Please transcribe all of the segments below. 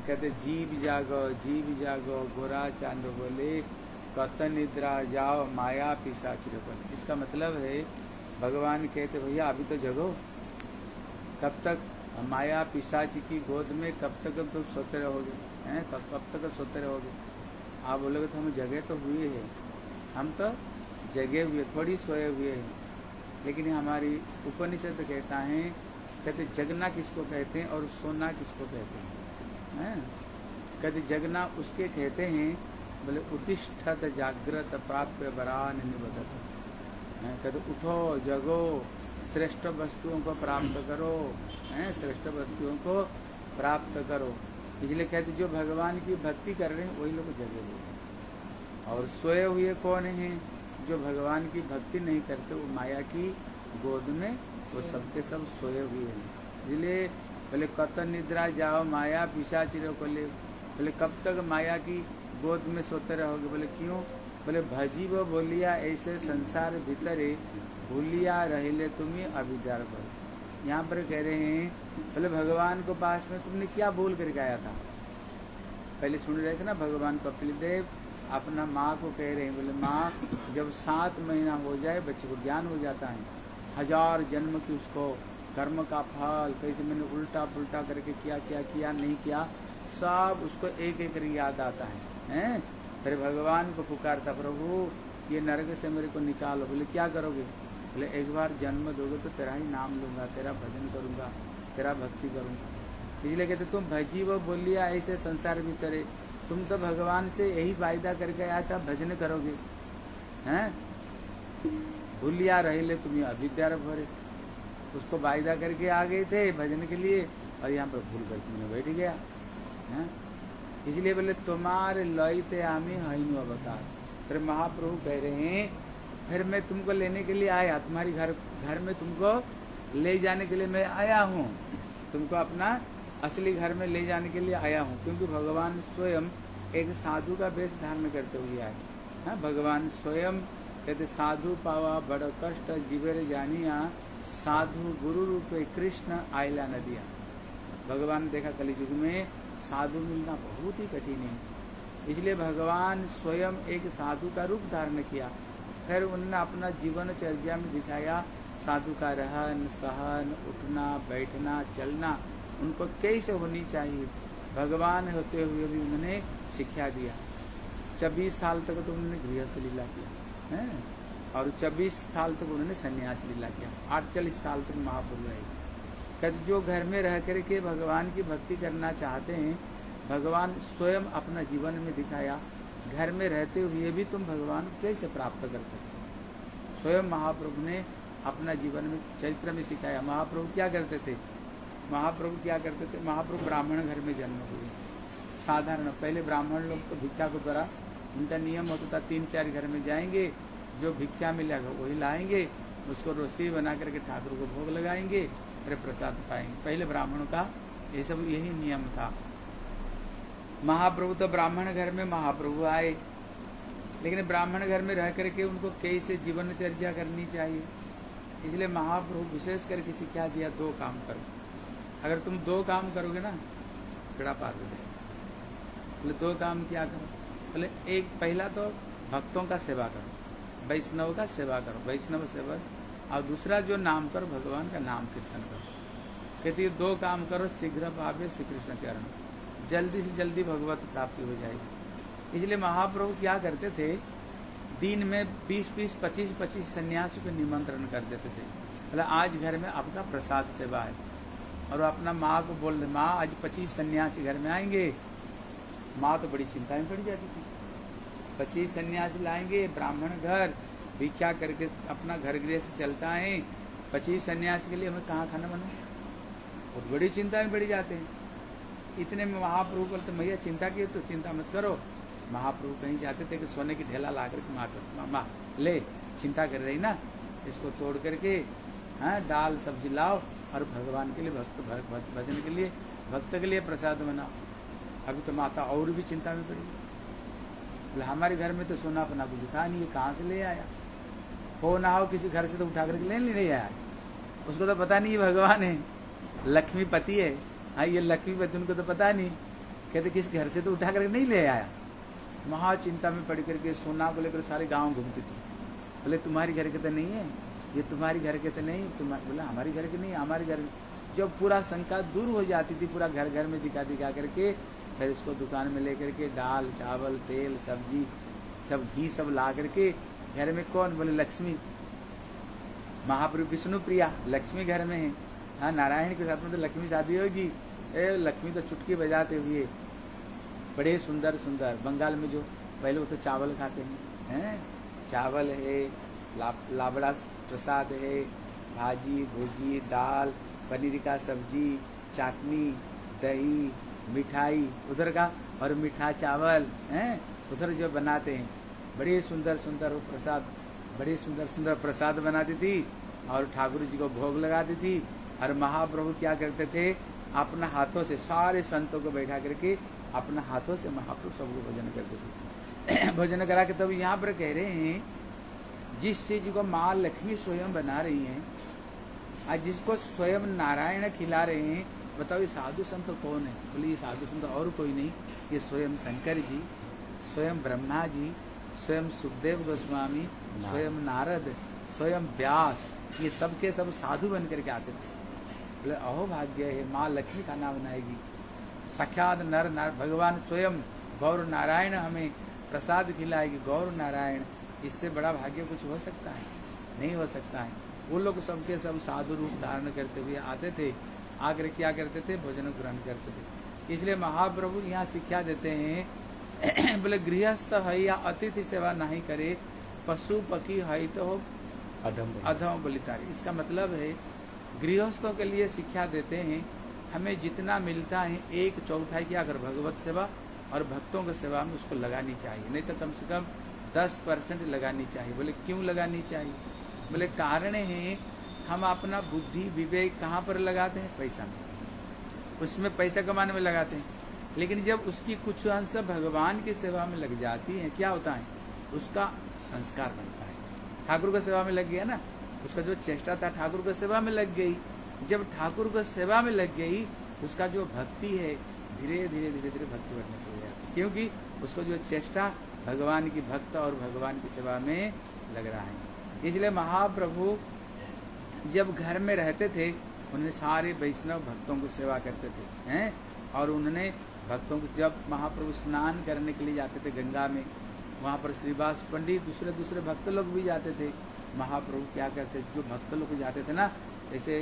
कहते जीव जागो गोरा चांद बोले कत निद्रा जाओ माया पिशाच बोले। इसका मतलब है भगवान कहते भैया अभी तो जगो, कब तक माया पिशाच की गोद में कब तक तुम सोते रहोगे हैं, कब तक सोते रहोगे। आप बोलोगे तो हम जगे तो हुए हैं, हम तो जगे हुए थोड़ी सोए हुए हैं, लेकिन हमारी उपनिषद कहता है, कहते जगना किसको कहते हैं और सोना किसको कहते हैं। कहते जगना उसके कहते हैं बोले उत्तिष्ठत जागृत प्राप्य वरान निबधत। कहते उठो जगो श्रेष्ठ वस्तुओं को प्राप्त करो, श्रेष्ठ वस्तुओं को प्राप्त करो। इसलिए कहते जो भगवान की भक्ति कर रहे हैं वही लोग जगे हुए हैं, और सोए हुए कौन हैं, जो भगवान की भक्ति नहीं करते वो माया की गोद में वो सबके सब सोए हुए हैं। इसलिए बोले कत निद्रा जाओ माया पिशाचिर को ले, बोले कब तक माया की गोद में सोते रहोगे। बोले क्यों, बोले भजी वो बोलिया ऐसे संसार भीतरे भूलिया रहले तुम्हें अभिद्वार पर। यहाँ पर कह रहे हैं बोले भगवान को पास में तुमने क्या बोल करके आया था। पहले सुन रहे थे ना भगवान कपिल देव अपना माँ को कह रहे हैं, बोले माँ जब 7 महीना हो जाए बच्चे को ज्ञान हो जाता है, 1000 जन्म की उसको कर्म का फल कैसे मैंने उल्टा पुल्टा करके किया नहीं किया सब उसको एक एक याद आता है। फिर भगवान को पुकारता प्रभु ये नरक से मेरे को निकालो। बोले क्या करोगे, बोले एक बार जन्म दोगे तो तेरा ही नाम लूंगा, तेरा भजन करूंगा, तेरा भक्ति करूंगा। इसलिए कहते तुम भजी वो बोलिया ऐसे संसार भीतरे, तुम तो भगवान से यही वायदा करके आया था भजन करोगे, हैं भूलिया रहिले तुम्हें अविद्या भरे। उसको वायदा करके आ गए थे भजन के लिए और यहाँ पर भूल कर तुमने बैठ गया। इसलिए बोले तुम्हारे लयते आमी हईनु अवतार। फिर महाप्रभु कह रहे हैं फिर मैं तुमको लेने के लिए आया, तुम्हारी घर में तुमको ले जाने के लिए मैं आया हूँ, तुमको अपना असली घर में ले जाने के लिए आया हूँ। क्योंकि भगवान स्वयं एक साधु का वेश धारण करते हुए आए। हाँ भगवान स्वयं कहते साधु पावा बड़ कष्ट जीवर जानिया, साधु गुरु रूपे कृष्ण आयला नदिया। भगवान देखा कलियुग में साधु मिलना बहुत ही कठिन है, इसलिए भगवान स्वयं एक साधु का रूप धारण किया। फिर उन्होंने अपना जीवन चर्या में दिखाया साधु का रहन सहन, उठना बैठना चलना उनको कैसे होनी चाहिए, भगवान होते हुए भी उन्होंने शिक्षा दिया। 24 साल तक तो उन्होंने गृहस्थ लीला किया है, और 24 साल तक उन्होंने सन्यास लीला किया, 48 साल तक महाप्रभु रहे। कहते जो घर में रह करके भगवान की भक्ति करना चाहते हैं, भगवान स्वयं अपना जीवन में दिखाया। घर में रहते हुए भी तुम भगवान को कैसे प्राप्त कर सकते। स्वयं महाप्रभु ने अपना जीवन में चरित्र में सिखाया। महाप्रभु क्या करते थे, महाप्रभु ब्राह्मण घर में जन्म हुए। साधारण पहले ब्राह्मण लोग तो भिक्षा को द्वारा उनका नियम होता था 3-4 घर में जाएंगे, जो भिक्षा मिलेगा वही लाएंगे, उसको रोटी बना करके ठाकुर को भोग लगाएंगे, फिर प्रसाद पाएंगे। पहले ब्राह्मणों का ये सब यही नियम था। महाप्रभु तो ब्राह्मण घर में महाप्रभु आए, लेकिन ब्राह्मण घर में रह करके उनको कैसे जीवनचर्या करनी चाहिए, इसलिए महाप्रभु विशेष करके शिक्षा दिया 2 काम करो। अगर तुम 2 काम करोगे ना बेड़ा पार हो जाएगा। बोले 2 काम क्या करो, बोले एक पहला तो भक्तों का सेवा करो, वैष्णव का सेवा करो, वैष्णव सेवा, और दूसरा जो नाम करो भगवान का नाम कीर्तन करो। कहती 2 काम करो शीघ्र पावे श्री कृष्ण चरण, जल्दी से जल्दी भगवत प्राप्ति हो जाएगी। इसलिए महाप्रभु क्या करते थे, दिन में 20-20, 25-25 सन्यासियों को निमंत्रण कर देते थे। बोले आज घर में आपका प्रसाद सेवा है, और अपना माँ को बोल दे माँ आज 25 सन्यासी घर में आएंगे। माँ तो बड़ी चिंता में पड़ जाती थी, 25 सन्यासी लाएंगे ब्राह्मण घर, भिक्षा करके अपना घर गृहस्थ चलता है, 25 सन्यासी के लिए हमें कहाँ खाना बनाए, बहुत बड़ी चिंता में पड़ जाते हैं। इतने में महाप्रभु बोलते भैया चिंता की तो चिंता मत करो। महाप्रभु कहीं जाते थे कि सोने की ढेला ला करके माँ ले चिंता कर रही ना, इसको तोड़ करके दाल सब्जी लाओ और भगवान के लिए भक्त भजन के लिए भक्त के लिए प्रसाद बनाओ। अभी तो माता और भी चिंता में पड़ी, बोले हमारे घर में तो सोना अपना कुछ था नहीं, ये कहाँ से ले आया, हो ना हो किसी घर से तो उठा करके ले नहीं आया, उसको तो पता नहीं ये भगवान है, लक्ष्मीपति है। हाँ ये लक्ष्मीपति उनको तो पता नहीं, कहते किस घर से तो उठा करके नहीं ले आया। महाचिंता में पड़ करके सोना को लेकर सारे गांव घूमती थी। बोले तुम्हारी घर के तो नहीं है, ये तुम्हारी घर के तो नहीं, तुम बोला हमारी घर के नहीं, हमारे घर। जब पूरा शंका दूर हो जाती थी, पूरा घर घर में दिखा दिखा करके फिर उसको दुकान में लेकर के दाल चावल तेल सब्जी सब घी सब ला करके घर में कौन, बोले लक्ष्मी, महाप्रभु विष्णु प्रिया लक्ष्मी घर में है। हाँ, नारायण के साथ में तो लक्ष्मी शादी होगी। लक्ष्मी तो चुटकी बजाते हुए बड़े सुंदर सुंदर, बंगाल में जो पहले वो तो चावल खाते हैं, चावल है, लाबड़ा प्रसाद है, भाजी भुजी दाल पनीर का सब्जी चटनी दही मिठाई उधर का, और मीठा चावल हैं उधर जो बनाते हैं, बड़े सुंदर सुंदर वो प्रसाद, बड़े सुंदर सुंदर प्रसाद बनाती थी और ठाकुर जी को भोग लगाती थी। और महाप्रभु क्या करते थे, अपने हाथों से सारे संतों को बैठा करके अपने हाथों से महाप्रभु सबको भोजन करते थे। भोजन करा के तब यहाँ पर कह रहे हैं, जिस चीज को माँ लक्ष्मी स्वयं बना रही हैं, आज जिसको स्वयं नारायण खिला रहे हैं, बताओ ये साधु संत कौन है? बोले ये साधु संत और कोई नहीं, ये स्वयं शंकर जी, स्वयं ब्रह्मा जी, स्वयं सुखदेव गोस्वामी, स्वयं नारद, स्वयं व्यास, ये सब के सब साधु बन करके आते थे। बोले अहो भाग्य है, माँ लक्ष्मी खाना बनाएगी, साक्षात नर भगवान स्वयं गौर नारायण हमें प्रसाद खिलाएगी, गौर नारायण, इससे बड़ा भाग्य कुछ हो सकता है? नहीं हो सकता है। वो लोग सबके सब साधु रूप धारण करते हुए आते थे, आकर क्या करते थे, भोजन ग्रहण करते थे। इसलिए महाप्रभु यहाँ शिक्षा देते हैं, बोले गृहस्थ है या अतिथि सेवा नहीं करे, पशु पक्षी है तो अधम बलितारी। इसका मतलब है गृहस्थों के लिए शिक्षा देते हैं, हमें जितना मिलता है 1/4 की अगर भगवत सेवा और भक्तों की सेवा में उसको लगानी चाहिए, नहीं तो कम से कम 10% लगानी चाहिए। बोले क्यों लगानी चाहिए? बोले कारण है, हम अपना बुद्धि विवेक कहाँ पर लगाते हैं? पैसा में, उसमें पैसा कमाने में लगाते हैं। लेकिन जब उसकी कुछ अंश भगवान की सेवा में लग जाती है, क्या होता है, उसका संस्कार बनता है। ठाकुर की सेवा में लग गया ना, उसका जो चेष्टा था ठाकुर की सेवा में लग गई। जब ठाकुर की सेवा में लग गई, उसका जो भक्ति है धीरे धीरे धीरे धीरे भक्ति बढ़ने से हो जाती है, क्योंकि उसको जो चेष्टा भगवान की भक्त और भगवान की सेवा में लग रहा है। इसलिए महाप्रभु जब घर में रहते थे, उन्हें सारे वैष्णव भक्तों की सेवा करते थे हैं, और उन्होंने भक्तों को, जब महाप्रभु स्नान करने के लिए जाते थे गंगा में, वहाँ पर श्रीवास पंडित दूसरे दूसरे भक्त लोग भी जाते थे। महाप्रभु क्या करते, जो भक्त लोग जाते थे ना, जैसे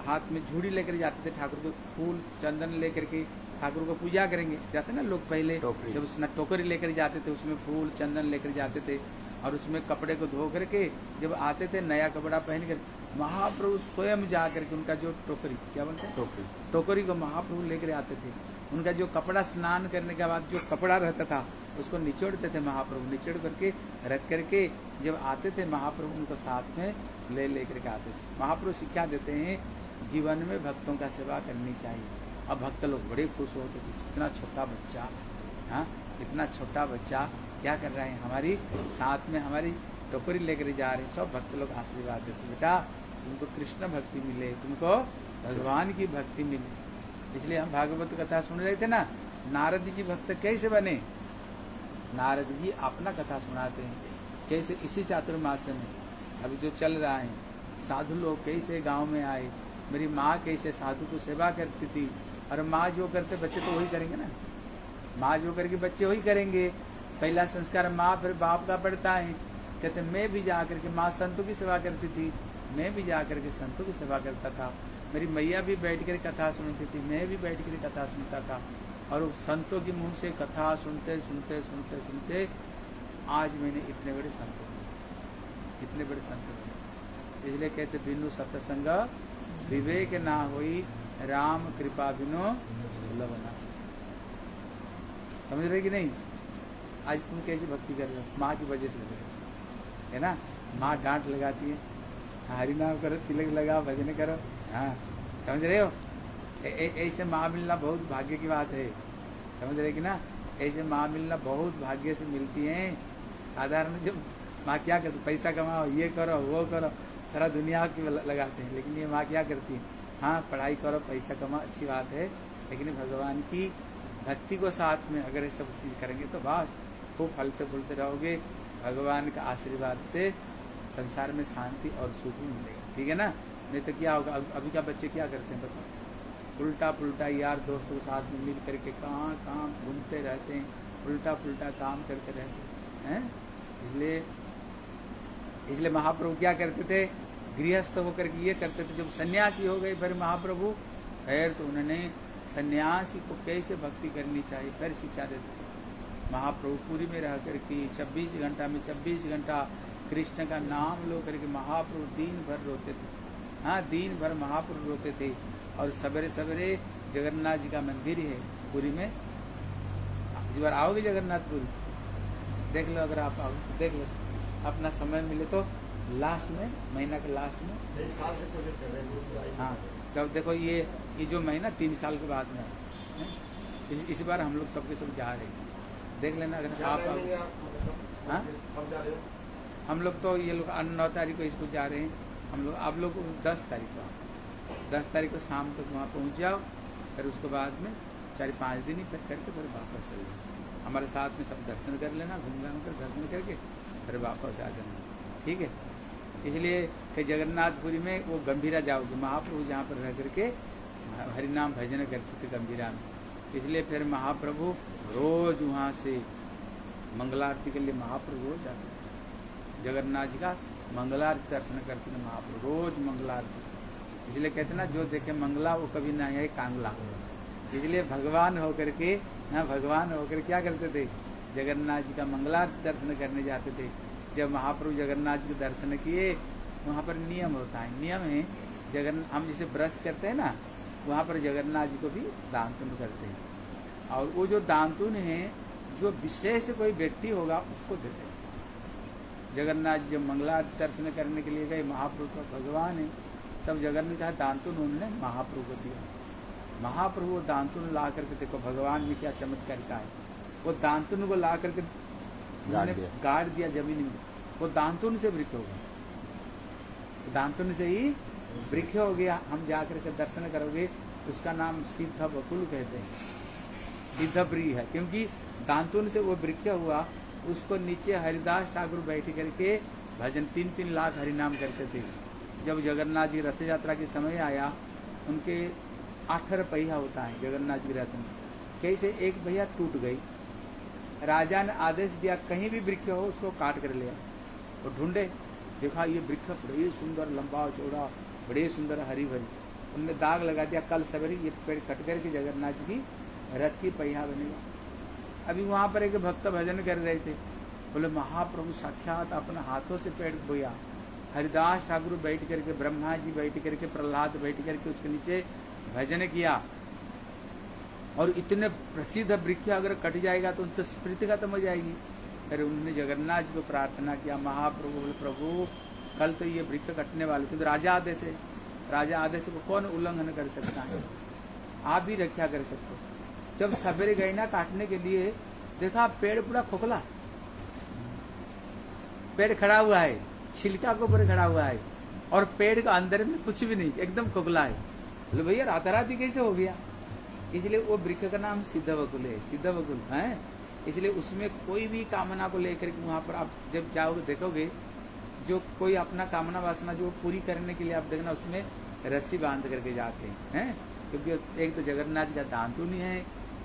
हाथ में झूड़ी लेकर जाते थे, ठाकुर को फूल चंदन लेकर के ठाकुर को पूजा करेंगे जाते ना लोग, पहले जब टोकरी लेकर जाते थे, उसमें फूल चंदन लेकर जाते थे, और उसमें कपड़े को धो करके जब आते थे नया कपड़ा पहन कर, महाप्रभु स्वयं जा करके उनका जो टोकरी, क्या बोलते हैं, टोकरी को महाप्रभु लेकर आते थे। उनका जो कपड़ा, स्नान करने के बाद जो कपड़ा रहता था उसको निचोड़ते थे महाप्रभु, निचोड़ करके रख करके जब आते थे महाप्रभु उनको साथ में ले करके आते थे। महाप्रभु शिक्षा देते हैं, जीवन में भक्तों का सेवा करनी चाहिए। अब भक्त लोग बड़े खुश होते थे, इतना छोटा बच्चा, हाँ इतना छोटा बच्चा क्या कर रहे हैं, हमारी साथ में हमारी टोकरी लेकर जा रहे हैं। सब भक्त लोग आशीर्वाद देते, बेटा तुमको कृष्ण भक्ति मिले, तुमको भगवान की भक्ति मिले। इसलिए हम भागवत कथा सुन रहे थे ना, नारद जी भक्त कैसे बने, नारद जी अपना कथा सुनाते हैं कैसे इसी चातुर्मास्य में अभी जो चल रहा है, साधु लोग कैसे गांव में आए, मेरी माँ कैसे साधु को सेवा करती थी, और माँ जो करते बच्चे तो वही करेंगे ना, माँ जो करके बच्चे वही करेंगे। पहला संस्कार माँ फिर बाप का पड़ता है। कहते मैं भी जा करके, माँ संतों की सेवा करती थी, मैं भी जा करके संतों की सेवा करता था, मेरी मैया भी बैठ कर कथा सुनती थी, मैं भी बैठ कर कथा सुनता था, और संतों के मुंह से कथा सुनते सुनते सुनते सुनते आज मैंने इतने बड़े संत बने, इतने बड़े संत बने। इसलिए कहते बिनु सत्संग विवेक ना होई, राम कृपा बिनो सुलभ ना। समझ रहे कि नहीं? आज तुम कैसी भक्ति कर रहे हो, माँ की वजह से लग रहे हो, है ना। माँ डांट लगाती है, हरि नाम करो, तिलक लगाओ, भजन करो, हाँ समझ रहे हो। ऐसे माँ मिलना बहुत भाग्य की बात है, समझ रहे कि ना। ऐसे माँ मिलना बहुत भाग्य से मिलती है। साधारण जब माँ क्या करती, पैसा कमाओ, ये करो वो करो, सारा दुनिया की लगाते हैं, लेकिन ये माँ क्या करती है, हाँ पढ़ाई करो, पैसा कमाओ, अच्छी बात है, लेकिन भगवान की भक्ति को साथ में अगर ये सब चीज़ करेंगे तो बस खूब फलते फूलते रहोगे। भगवान का आशीर्वाद से संसार में शांति और सुख मिलेगा, ठीक है ना। नहीं तो क्या होगा, अभी का बच्चे क्या करते हैं बताओ, उल्टा पुल्टा यार दोस्तों के साथ में मिल करके कहाँ कहाँ घूमते रहते हैं, उल्टा पुल्टा काम करते रहते हैं। इसलिए महाप्रभु क्या करते थे, गृहस्थ होकर के ये करते थे। जब सन्यासी हो गए फिर महाप्रभु, फिर तो उन्होंने सन्यासी को कैसे भक्ति करनी चाहिए फिर शिक्षा देते थे। महाप्रभु पूरी में रह करके 24 घंटा में 24 घंटा कृष्ण का नाम लो करके महाप्रभु दिन भर रोते थे। हाँ, दिन भर महाप्रभु रोते थे। और सवेरे सवेरे जगन्नाथ जी का मंदिर है पुरी में, इस बार आओगे जगन्नाथपुरी, देख लो, अगर आप आओ देख लो, अपना समय मिले तो लास्ट में, महीना के लास्ट में, साल से कोशिश कर रहे हैं। हाँ, तब देखो ये जो महीना 3 साल के बाद में है, इस बार हम लोग सबके सब जा रहे हैं, देख लेना अगर आप हाँ, हम लोग तो ये लोग 9 तारीख को इसको जा रहे हैं हम लोग। आप लोग 10 तारीख को शाम तक वहाँ पहुँच जाओ, फिर उसके बाद में 4-5 दिन ही फिर करके फिर वापस चले जाओ। हमारे साथ में सब दर्शन कर लेना, घूम घाम कर दर्शन करके फिर वापस आ जाना, ठीक है। इसलिए कि जगन्नाथपुरी में वो गंभीरा जाओगे, महाप्रभु जहाँ पर रह करके हरिनाम भजन करते थे गंभीरा में। इसलिए फिर महाप्रभु रोज वहाँ से मंगलारती के लिए महाप्रभु रोज जाते थे। जगन्नाथ जी का मंगलारती दर्शन करते थे महाप्रभु, रोज मंगलारती। इसलिए कहते ना, जो देखे मंगला वो कभी ना है कांगला। इसलिए भगवान होकर के भगवान होकर क्या करते थे, जगन्नाथ जी का मंगलारती दर्शन करने जाते थे। जब महाप्रभु जगन्नाथ जी के दर्शन किए, वहाँ पर नियम होता है, नियम है हम जैसे ब्रश करते हैं ना, वहाँ पर जगन्नाथ जी को भी दानतुन करते हैं। और वो जो दानतुन है, जो विशेष कोई व्यक्ति होगा उसको देते हैं। जगन्नाथ जी जब मंगलारती दर्शन करने के लिए गए, महाप्रभु का भगवान है, तब जगन्नाथ का दानतुन उन्होंने महाप्रभु को दिया। महाप्रभु वो दानतुन ला करके, देखो भगवान में क्या चमत्कार है, वो दानतुन को ला करके गाड़ दिया जमीन में, वो दानतुन से वृक्ष हो गया, दानतुन से ही वृक्ष हो गया। हम जा करके दर्शन करोगे, उसका नाम सिद्ध बकुल कहते हैं, सिद्ध प्रिय है, क्योंकि दानतुन से वो वृक्ष हुआ। उसको नीचे हरिदास ठाकुर बैठ करके भजन 3-3 लाख हरिनाम करते थे। जब जगन्नाथ जी रथ यात्रा के समय आया, उनके 18 पहिया होता है जगन्नाथ जी रथ में, कैसे एक पहिया टूट गई। राजा ने आदेश दिया कहीं भी वृक्ष हो उसको काट कर लिया, और ढूंढे, देखा ये वृक्ष बड़े सुंदर, लंबा चौड़ा, बड़े सुंदर हरी भरी। उनने दाग लगा दिया, कल सवेरे ये पेड़ कट करके जगन्नाथ जी की रथ की पहिया बनेगा। अभी वहाँ पर एक भक्त भजन कर रहे थे, बोले महाप्रभु साक्षात अपने हाथों से पेड़ बोया। हरिदास ठाकुर बैठ करके, ब्रह्मा जी बैठ करके, प्रहलाद बैठ करके उसके नीचे भजन किया। और इतने प्रसिद्ध वृक्ष अगर कट जाएगा तो उनकी स्मृति खत्म हो जाएगी। फिर उन्होंने जगन्नाथ जी को प्रार्थना किया, महाप्रभु बोले प्रभु कल तो ये वृक्ष कटने वाले थे, तो राजा आदेश को कौन उल्लंघन कर सकता है, आप भी रक्षा कर सकते हो। जब सवेरे गए ना काटने के लिए, देखा पेड़ पूरा खोखला, पेड़ खड़ा हुआ है, छिलका के ऊपर खड़ा हुआ है, और पेड़ का अंदर में कुछ भी नहीं, एकदम खोखला है। बोले भैया राताराती कैसे हो गया? इसलिए वो वृक्ष का नाम सिद्ध बकुल है, सिद्ध बकुल है। इसलिए उसमें कोई भी कामना को लेकर के वहाँ पर आप जब जाओगे देखोगे, जो कोई अपना कामना वासना जो पूरी करने के लिए आप देखना, उसमें रस्सी बांध करके जाते हैं, क्योंकि एक तो जगन्नाथ जी का दानतुन है,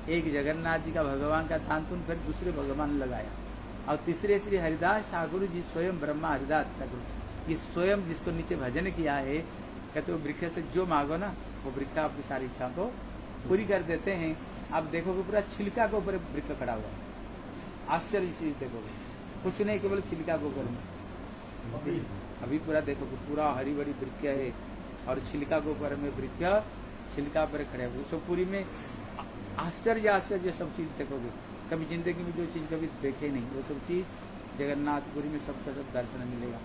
एक जगन्नाथ जी का भगवान का दानतुन, फिर दूसरे भगवान लगाया, और तीसरे श्री हरिदास ठाकुर जी स्वयं ब्रह्मा हरिदास ठाकुर, ये स्वयं जिसको नीचे भजन किया है, कहते वो वृक्ष से जो मांगो ना वो वृक्ष आपकी सारी इच्छा को पूरी कर देते हैं। आप देखोगे पूरा छिलका के ऊपर वृक्ष खड़ा हुआ है, आश्चर्य चीज देखोगे, कुछ नहीं केवल छिलका के ऊपर में। अभी पूरा देखोगे पूरा हरी भरी वृक्ष है, और छिलका के ऊपर में वृक्ष छिलका पर खड़े हुए, सब पूरी में आश्चर्य सब चीज देखोगे। कभी जिंदगी में जो चीज कभी देखे नहीं, वो सब चीज जगन्नाथपुरी में सबका सब दर्शन मिलेगा।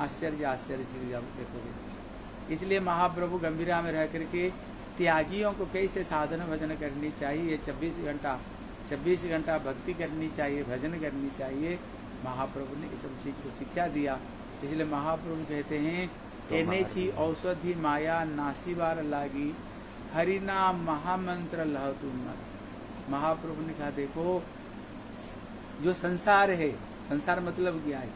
आश्चर्य चीज आप देखोगे। इसलिए महाप्रभु गंभीरा में रह करके त्यागियों को कैसे साधना भजन करनी चाहिए, 24 घंटा भक्ति करनी चाहिए, भजन करनी चाहिए, महाप्रभु ने इस सब चीज को शिक्षा दिया। इसलिए महाप्रभु कहते हैं, एने छी औषधि माया नासी बार लागी, हरिनाम महामंत्र लह तुम। महाप्रभु ने कहा देखो जो संसार है, संसार मतलब क्या है,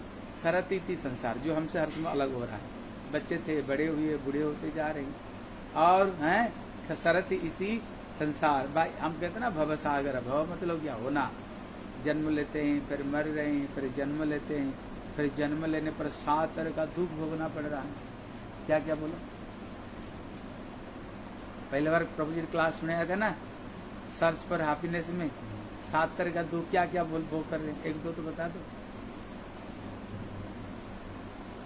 सरत इति संसार, जो हमसे हर समय अलग हो रहा है। बच्चे थे, बड़े हुए, बूढ़े होते जा रहे हैं, और हैं सरत इति संसार। भाई हम कहते हैं ना भव सागर, भव मतलब क्या, होना। जन्म लेते हैं, फिर मर रहे हैं, फिर जन्म लेते हैं, फिर जन्म लेने पर 7 तरह का दुख भोगना पड़ रहा है। क्या क्या बोलो, पहले बार प्रभु जी ने क्लास सुनाया था ना, सर्च पर हैप्पीनेस में 7 तरह का दुख क्या क्या बोल भोग कर रहे हैं, एक दो तो बता दो।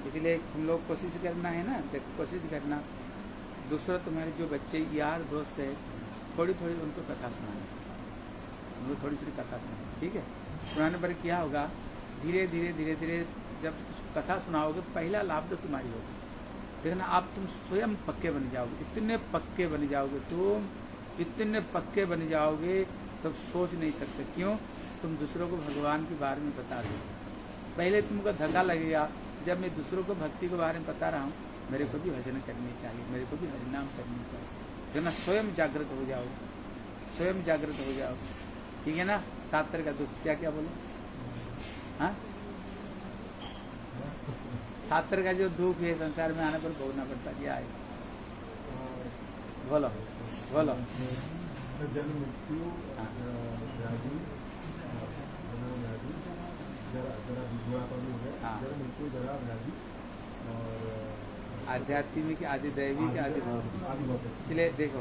इसलिए तुम लोग कोशिश करना है ना, कोशिश करना, दूसरा तुम्हारे जो बच्चे यार दोस्त है, थोड़ी थोड़ी उनको कथा सुनाना, उनको थोड़ी थोड़ी कथा सुनाना, ठीक है। सुनाने पर क्या होगा, धीरे धीरे धीरे धीरे जब कथा सुनाओगे, पहला लाभ तो तुम्हारी होगी। देखना आप तुम स्वयं पक्के बन जाओगे, इतने पक्के बन जाओगे, तुम इतने पक्के बन जाओगे तब सोच नहीं सकते। क्यों, तुम दूसरों को भगवान के बारे में बता दो। पहले तुमको धक्का लगेगा, जब मैं दूसरों को भक्ति के बारे में बता रहा हूँ, मेरे को भी भजन करनी चाहिए, मेरे को भी हरिनाम करनी चाहिए। देखना स्वयं जागृत हो जाओ, स्वयं जागृत हो जाओ, ठीक है ना। 7 तरह का दुख क्या क्या बोलो, हाँ 7 तरह का जो दुख है संसार में आने पर भोगना पड़ता, क्या है बोलो बोलो। जन्म मृत्यु व्याधि, जरा बुढ़ापन हो गया, हाँ। जन्म मृत्यु जरा व्याधि और आध्यात्मिक, आदि दैविक, आदि भौतिक। आदि भौतिक। इसलिए देखो,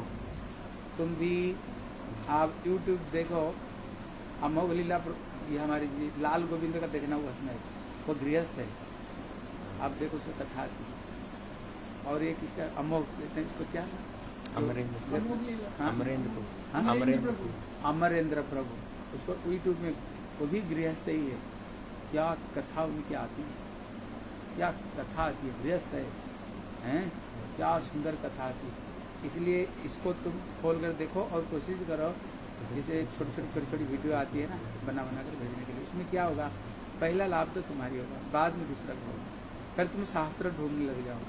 तुम भी आप YouTube देखो, अमोघ लीला, ये हमारी लाल गोविंद का देखना हुआ है, वो गृहस्थ है, आप देखो उसकी कथा थी। और एक इसका अमोघ, इसको क्या, अमरेंद्र, हाँ? अमरेंद्र प्रभु, हाँ? अमरेंद्र अमरेंद्र प्रभु, उसको YouTube में, वो भी गृहस्थ ही है। क्या कथा उनकी आती है, क्या कथा आती है, गृहस्थ है, हैं? क्या सुंदर कथा आती है। इसलिए इसको तुम खोल कर देखो और कोशिश करो, जैसे छोटी छोटी वीडियो आती है ना, बना बना कर भेजने के लिए, उसमें क्या होगा, पहला लाभ तो तुम्हारी होगा, बाद में दूसरा का होगा। फिर तुम शास्त्र ढूंढने लग जाओ,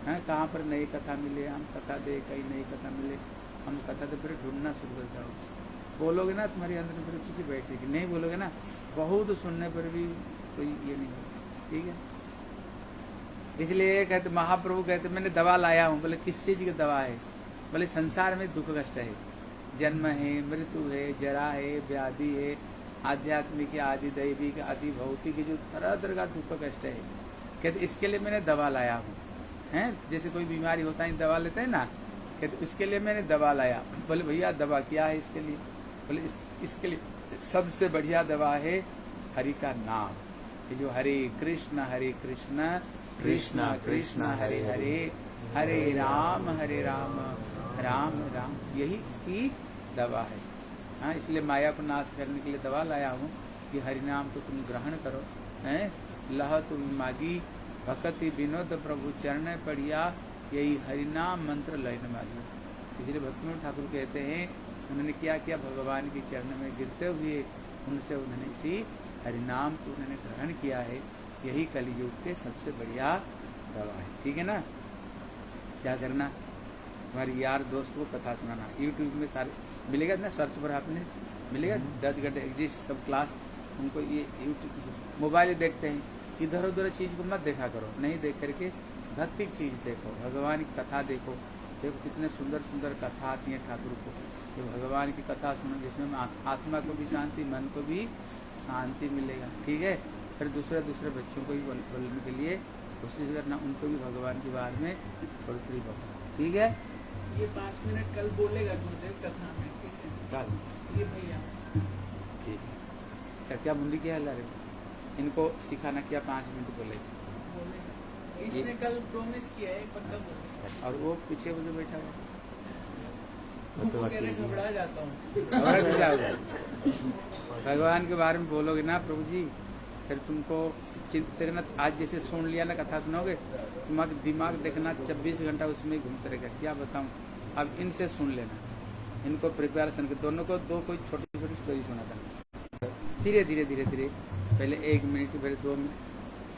हैं कहाँ पर नई कथा मिले, हम कथा दे, कहीं नई कथा मिले, हम कथा दे, फिर ढूंढना शुरू कर जाओ। बोलोगे ना तुम्हारे अंदर में फिर चीज़ें बैठेगी, नहीं बोलोगे ना, बहुत सुनने पर भी कोई ये नहीं होगा, ठीक है। इसलिए कहते महाप्रभु कहते मैंने दवा लाया हूँ। बोले किस चीज़ की दवा है, बोले संसार में दुख कष्ट है, जन्म है, मृत्यु है, जरा है, व्याधि है, आध्यात्मिक, आदि दैविक, आदि भौतिक, जो तरह तरह का दुख कष्ट है, कहते इसके लिए मैंने दवा लाया हूँ, हैं। जैसे कोई बीमारी होता है दवा लेते हैं ना, कहते उसके लिए मैंने दवा लाया। बोले भैया दवा क्या है इसके लिए, बोले इसके लिए सबसे बढ़िया दवा है हरि का नाम। ये जो हरे कृष्ण कृष्ण कृष्ण हरे हरे, हरे राम राम राम, यही इसकी दवा है। हाँ, इसलिए माया को नाश करने के लिए दवा लाया हूँ कि हरि नाम को तुम ग्रहण करो, हैं। लह तुम मागी भक्ति विनोद प्रभु चरण पढ़िया, यही हरिनाम मंत्र लयन मागी। इसलिए भक्तिविनोद ठाकुर कहते हैं उन्होंने क्या किया, भगवान के चरण में गिरते हुए उनसे उन्होंने इसी हरिनाम को उन्होंने ग्रहण किया है। यही कलियुग के सबसे बढ़िया दवा है, ठीक है ना। क्या करना, हमारे यार दोस्त को कथा सुनाना, यूट्यूब में सारे मिलेगा ना, सर्च पर आपने मिलेगा 10 घंटे एग्जिस्ट सब क्लास। उनको ये यूट्यूब मोबाइल देखते हैं, इधर उधर चीज़ को मत देखा करो, नहीं देख करके भक्ति चीज़ देखो, भगवान की कथा देखो। देखो कितने सुंदर सुंदर कथा आती है ठाकुर को, तो भगवान की कथा सुनो, जिसमें आत्मा को भी शांति, मन को भी शांति मिलेगा, ठीक है। फिर दूसरे बच्चों को भी बोलने के लिए कोशिश करना, उनको भी भगवान के बारे में थोड़ी थोड़ी बताओ, ठीक है। ये 5 मिनट कल बोलेगा गुरुदेव कथा में, ठीक है। चल ये भैया ठीक है। क्या मुंडी क्या है रहे, इनको सिखाना क्या 5 मिनट बोलेगा, बोलेगा, इसने कल प्रॉमिस किया है, पक्का बोलेगा। और वो पीछे वो जो बैठा हुआ वो कह रहे घबरा जाता हूँ। और क्या होगा? भगवान के बारे में बोलोगे ना प्रभु जी, फिर तुमको चिंता, आज जैसे सुन लिया ना कथा सुनोगे, तुम्हारा दिमाग देखना 24 घंटा उसमें ही घूमते रहेगा। क्या बताऊं, अब इनसे सुन लेना, इनको प्रिपरेशन के दोनों को दो कोई छोटी छोटी स्टोरी सुना था, धीरे धीरे धीरे धीरे, पहले 1 मिनट, फिर 2 मिनट,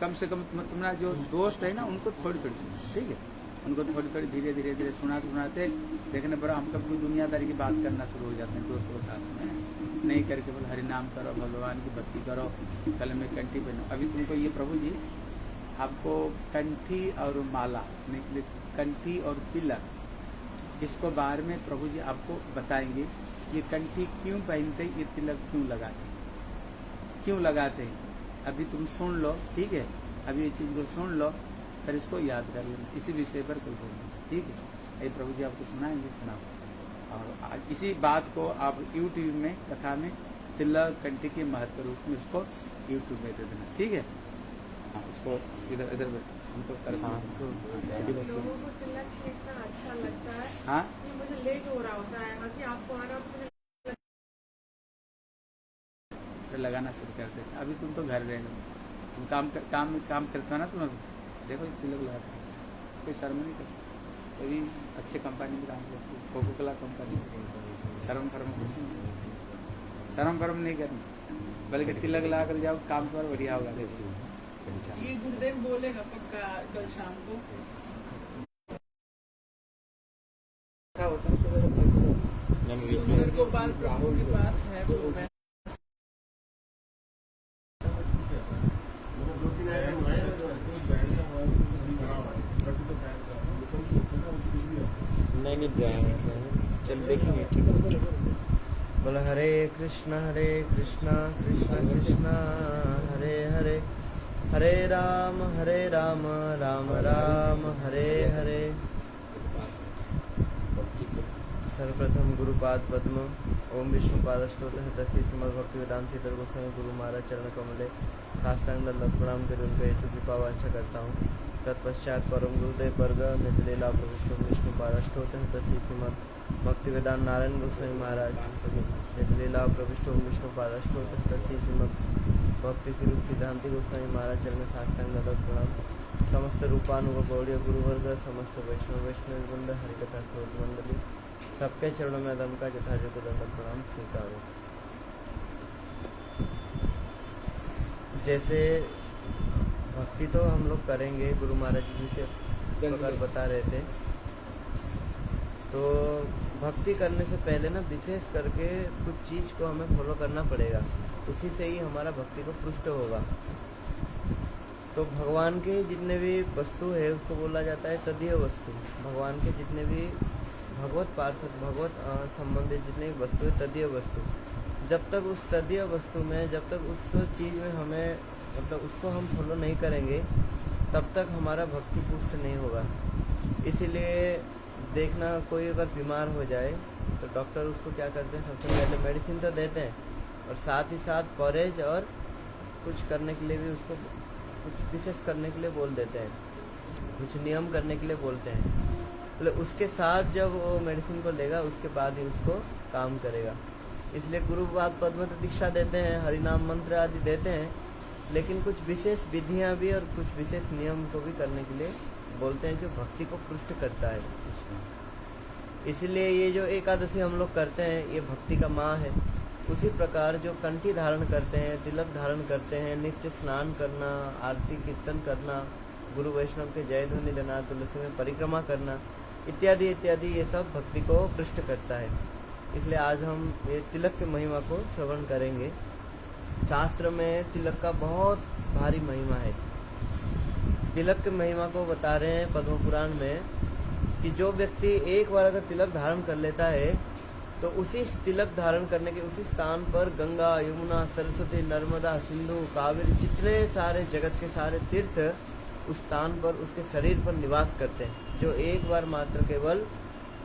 कम से कम तुम्हारा जो दोस्त है ना उनको थोड़ी थोड़ी सुनो, ठीक है। उनको थोड़ी थोड़ी धीरे धीरे धीरे सुनाते सुनाते देखने पर हम कभी दुनियादारी की बात करना शुरू हो जाते हैं दोस्तों के साथ में। नहीं करके बोले हरि नाम करो, भगवान की भक्ति करो, गले में कंठी पहनो। अभी तुमको ये प्रभु जी आपको कंठी और माला निकले, कंठी और तिलक, इसको बारे में प्रभु जी आपको बताएंगे। ये कंठी क्यों पहनते, ये तिलक क्यों लगाते, क्यों लगाते हैं, अभी तुम सुन लो, ठीक है। अभी ये चीज़ को सुन लो, फिर इसको याद कर लेना, इसी विषय पर कोई बोलना, ठीक है। ये प्रभु जी आपको सुनाएंगे, सुनाओ। और इसी बात को आप यूट्यूब में कथा में तिलक कंठी के महत्व रूप में उसको यूट्यूब में दे देना, ठीक है। हाँ, इसको इधर इधर हमको कर लोगों को तिलक से इतना अच्छा लगता है। हाँ, ये मुझे लेट हो रहा होता है कि आपको आना, फिर लगाना शुरू कर देते। अभी तुम तो घर रहे हो, तुम काम करते हो ना, तुम अभी देखो तिलक लगाते हो, कोई शर्म नहीं करते। कोई अच्छे कंपनी में काम करती है, कोको कोला कंपनी, शर्म फर्म कुछ नहीं, शर्म फर्म नहीं करनी, बल्कि तिलक लगा कर जाओ, काम पर बढ़िया होगा। देखो ये गुरुदेव बोलेगा पक्का कल शाम को। क्या होता है सुंदर गोपाल प्रभु के पास है वो, मैं नहीं जाएंगे, चल देखेंगे, ठीक है। बोला हरे कृष्णा कृष्णा कृष्णा हरे हरे, हरे राम राम राम हरे हरे। सर्वप्रथम गुरुपाद पद्म ओम विष्णुपादस्तोत्र तस्य श्रीमद् भक्ति वेदांत श्रीधर गोस्वामी गुरु महाराज चरण कमले साष्टांग दंडवत प्रणाम कर उनका हेतु कृपा वांछा करता हूँ। तत्पश्चात परम गुरुदेव वर्ग निजलीला प्रविष्टो विष्णुपादस्तोत्र तस्य श्रीमद् भक्ति वेदांत नारायण गोस्वामी महाराज निजलीला प्रविष्टो विष्णुपादस्तोत्र तस्य श्रीमद् भक्ति स्वरूप सिद्धांति गोस्वामी महाराज चरण साष्टांग दंडवत प्रणाम। समस्त रूपानुग गौड़ीय गुरुवर्ग, समस्त वैष्णव वृंद, हरिकथा स्रोत मंडली, सबके चरणों में अदम का यथायोग्य दंडवत प्रणाम स्वीकारो। जैसे भक्ति तो हम लोग करेंगे, गुरु महाराज जी से प्रकार बता रहे थे, तो भक्ति करने से पहले ना विशेष करके कुछ चीज़ को हमें फॉलो करना पड़ेगा, उसी से ही हमारा भक्ति को पुष्ट होगा। तो भगवान के जितने भी वस्तु है उसको बोला जाता है तदीय वस्तु। भगवान के जितने भी भगवत पार्षद, भगवत संबंधित जितने भी वस्तु है तदीय वस्तु। जब तक उस तदीय वस्तु में, जब तक उस चीज़ में हमें मतलब उसको हम फॉलो नहीं करेंगे, तब तक हमारा भक्ति पुष्ट नहीं होगा। इसीलिए देखना, कोई अगर बीमार हो जाए तो डॉक्टर उसको क्या करते हैं, सबसे पहले मेडिसिन तो देते हैं और साथ ही साथ परहेज और कुछ करने के लिए भी उसको कुछ विशेष करने के लिए बोल देते हैं, कुछ नियम करने के लिए बोलते हैं। मतलब उसके साथ जब वो मेडिसिन को लेगा उसके बाद ही उसको काम करेगा। इसलिए गुरुपाद पद्म तो दीक्षा देते हैं, हरिनाम मंत्र आदि देते हैं, लेकिन कुछ विशेष विधियां भी और कुछ विशेष नियम को भी करने के लिए बोलते हैं, जो भक्ति को पुष्ट करता है। इसलिए ये जो एकादशी हम लोग करते हैं, ये भक्ति का माह है। उसी प्रकार जो कंठी धारण करते हैं, तिलक धारण करते हैं, नित्य स्नान करना, आरती कीर्तन करना, गुरु वैष्णव के जय ध्वनि देना, तुलसी में परिक्रमा करना इत्यादि इत्यादि, ये सब भक्ति को पुष्ट करता है। इसलिए आज हम ये तिलक की महिमा को श्रवण करेंगे। शास्त्र में तिलक का बहुत भारी महिमा है। तिलक की महिमा को बता रहे हैं पद्म पुराण में कि जो व्यक्ति एक बार अगर तिलक धारण कर लेता है तो उसी तिलक धारण करने के उसी स्थान पर गंगा, यमुना, सरस्वती, नर्मदा, सिंधु, कावेरी, जितने सारे जगत के सारे तीर्थ उस स्थान पर उसके शरीर पर निवास करते हैं। जो एक बार मात्र केवल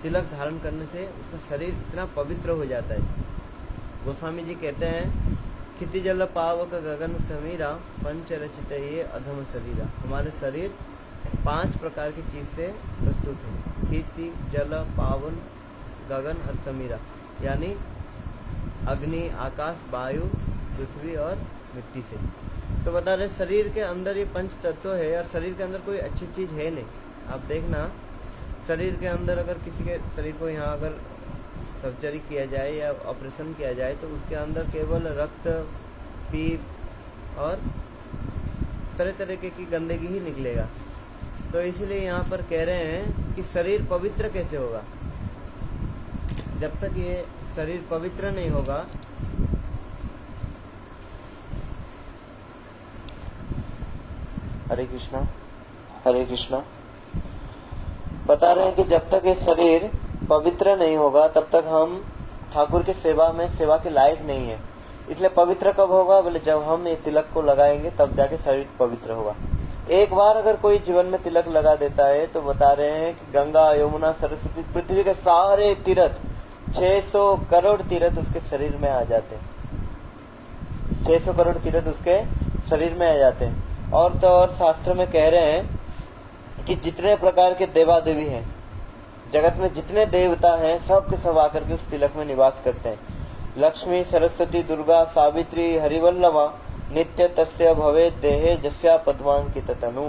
तिलक धारण करने से उसका शरीर इतना पवित्र हो जाता है। गोस्वामी जी कहते हैं, खिति जल पावक गगन समीरा, पंच रचित ये अधम शरीरा। हमारे शरीर 5 प्रकार की चीज से प्रस्तुत है, खिति, जल, पावन, गगन और समीरा, यानी अग्नि, आकाश, वायु, पृथ्वी और मिट्टी से। तो बता रहे शरीर के अंदर ये 5 तत्व है और शरीर के अंदर कोई अच्छी चीज है नहीं। आप देखना, शरीर के अंदर अगर किसी के शरीर को यहाँ अगर सर्जरी किया जाए या ऑपरेशन किया जाए तो उसके अंदर केवल रक्त, पीप और तरह तरह की गंदगी ही निकलेगा। तो इसलिए यहाँ पर कह रहे हैं कि शरीर पवित्र कैसे होगा, जब तक ये शरीर पवित्र नहीं होगा। हरे कृष्णा, हरे कृष्णा। बता रहे हैं कि जब तक ये शरीर पवित्र नहीं होगा तब तक हम ठाकुर की सेवा में सेवा के लायक नहीं है। इसलिए पवित्र कब होगा, बोले जब हम ये तिलक को लगाएंगे तब जाके शरीर पवित्र होगा। एक बार अगर कोई जीवन में तिलक लगा देता है तो बता रहे हैं कि गंगा, यमुना, सरस्वती, पृथ्वी के सारे तीर्थ, 600 करोड़ तीर्थ उसके शरीर में आ जाते हैं। 600 करोड़ तीर्थ उसके शरीर में आ जाते हैं। और तो और शास्त्र में कह रहे हैं कि जितने प्रकार के देवा देवी हैं जगत में, जितने देवता हैं, सब के सब आकर के उस तिलक में निवास करते हैं। लक्ष्मी, सरस्वती, दुर्गा, सावित्री, हरिवल्लभा नित्य तस्य भवे देहे जस्या पद्मांकित तनु।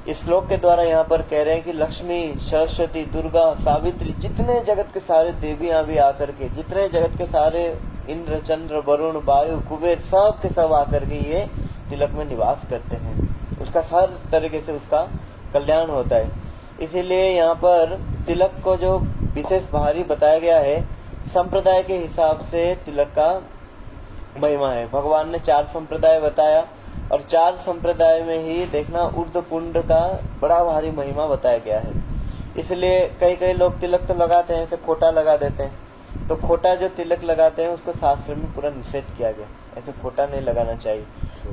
इस श्लोक के द्वारा यहाँ पर कह रहे हैं कि लक्ष्मी, सरस्वती, दुर्गा, सावित्री, जितने जगत के सारे देवियां भी आकर के, जितने जगत के सारे इंद्र, चंद्र, वरुण, वायु, कुबेर, सब के सब आकर के ये तिलक में निवास करते हैं। उसका हर तरीके से उसका कल्याण होता है। इसीलिए यहाँ पर तिलक को जो विशेष भारी बताया गया है, संप्रदाय के हिसाब से तिलक का महिमा है। भगवान ने 4 संप्रदाय बताया और 4 संप्रदाय में ही देखना ऊर्ध्व पुंड का बड़ा भारी महिमा बताया गया है। इसलिए कई लोग तिलक तो लगाते हैं, ऐसे खोटा लगा देते हैं। तो खोटा जो तिलक लगाते हैं उसको शास्त्र में पूरा निषेध किया गया, ऐसे खोटा नहीं लगाना चाहिए।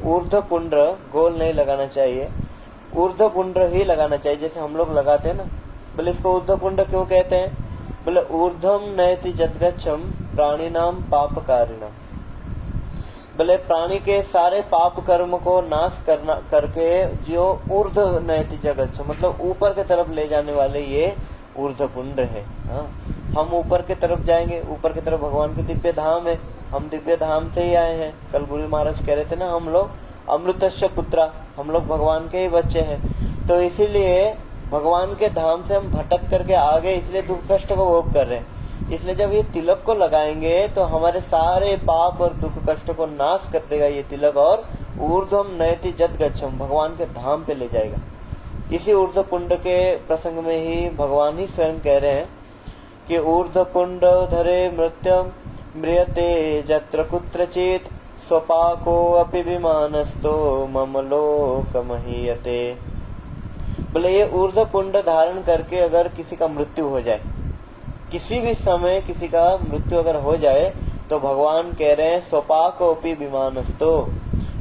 ऊर्ध्व पुंड गोल नहीं लगाना चाहिए, ऊर्ध्व पुंड ही लगाना चाहिए, जैसे हम लोग लगाते हैं ना। बोले इसको ऊर्ध्व पुंड क्यों कहते हैं, बोले ऊर्ध्वम नयति जद्गच्छम प्राणिनाम पापकारिणम। बोले प्राणी के सारे पाप कर्म को नाश करके जो ऊर्ध्व नयति जगत, मतलब ऊपर के तरफ ले जाने वाले ये ऊर्ध्व पुंड है। हाँ, हम ऊपर के तरफ जाएंगे, ऊपर की तरफ भगवान के दिव्य धाम है, हम दिव्य धाम से ही आए हैं। कल गुरु महाराज कह रहे थे ना, हम लोग अमृतस्य पुत्रा, हम लोग भगवान के ही बच्चे हैं। तो इसीलिए भगवान के धाम से हम भटक करके आ गए, इसलिए दुख कष्ट को भोग कर रहे हैं। इसलिए जब ये तिलक को लगाएंगे तो हमारे सारे पाप और दुख कष्ट को नाश कर देगा ये तिलक, और ऊर्ध्वम नयति जद्गच्छम, भगवान के धाम पे ले जाएगा। इसी ऊर्ध्व पुंड के प्रसंग में ही भगवान ही स्वयं कह रहे हैं कि ऊर्ध्व पुंड धरे मृत्यम म्रियते जत्र कुत्रचित स्वपाको अपि विमानस्तो मम लोक महीयते। बोले ये ऊर्ध्व पुंड धारण करके अगर किसी का मृत्यु हो जाए, किसी भी समय किसी का मृत्यु अगर हो जाए, तो भगवान कह रहे हैं स्वपाकोपि विमानस्तो।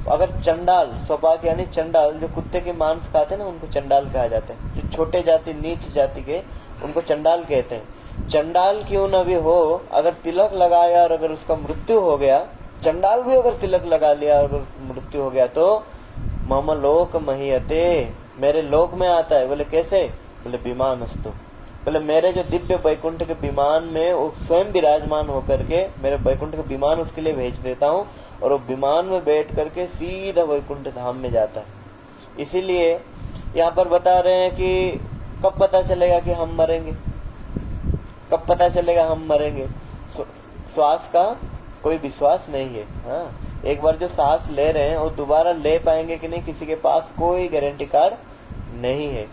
अगर चंडाल, स्वपाक यानी चंडाल, जो कुत्ते के मांस खाते हैं ना, उनको चंडाल कहा जाता है। जो छोटे जाति, नीच जाति के, उनको चंडाल कहते हैं। चंडाल क्यों न भी हो, अगर तिलक लगाया और अगर उसका मृत्यु हो गया, चंडाल भी अगर तिलक लगा लिया और मृत्यु हो गया, तो मम लोक महीयते, मेरे लोक में आता है। बोले कैसे, बोले विमानस्तु, बोले मेरे जो दिव्य वैकुंठ के विमान में वो स्वयं विराजमान होकर के, मेरे वैकुंठ के विमान उसके लिए भेज देता हूँ, और वो विमान में बैठ करके सीधा वैकुंठ धाम में जाता है। इसीलिए यहाँ पर बता रहे हैं कि कब पता चलेगा कि हम मरेंगे, कब पता चलेगा हम मरेंगे। श्वास का कोई विश्वास नहीं है। हाँ, एक बार जो सांस ले रहे हैं वो दोबारा ले पाएंगे कि नहीं, किसी के पास कोई गारंटी कार्ड नहीं है।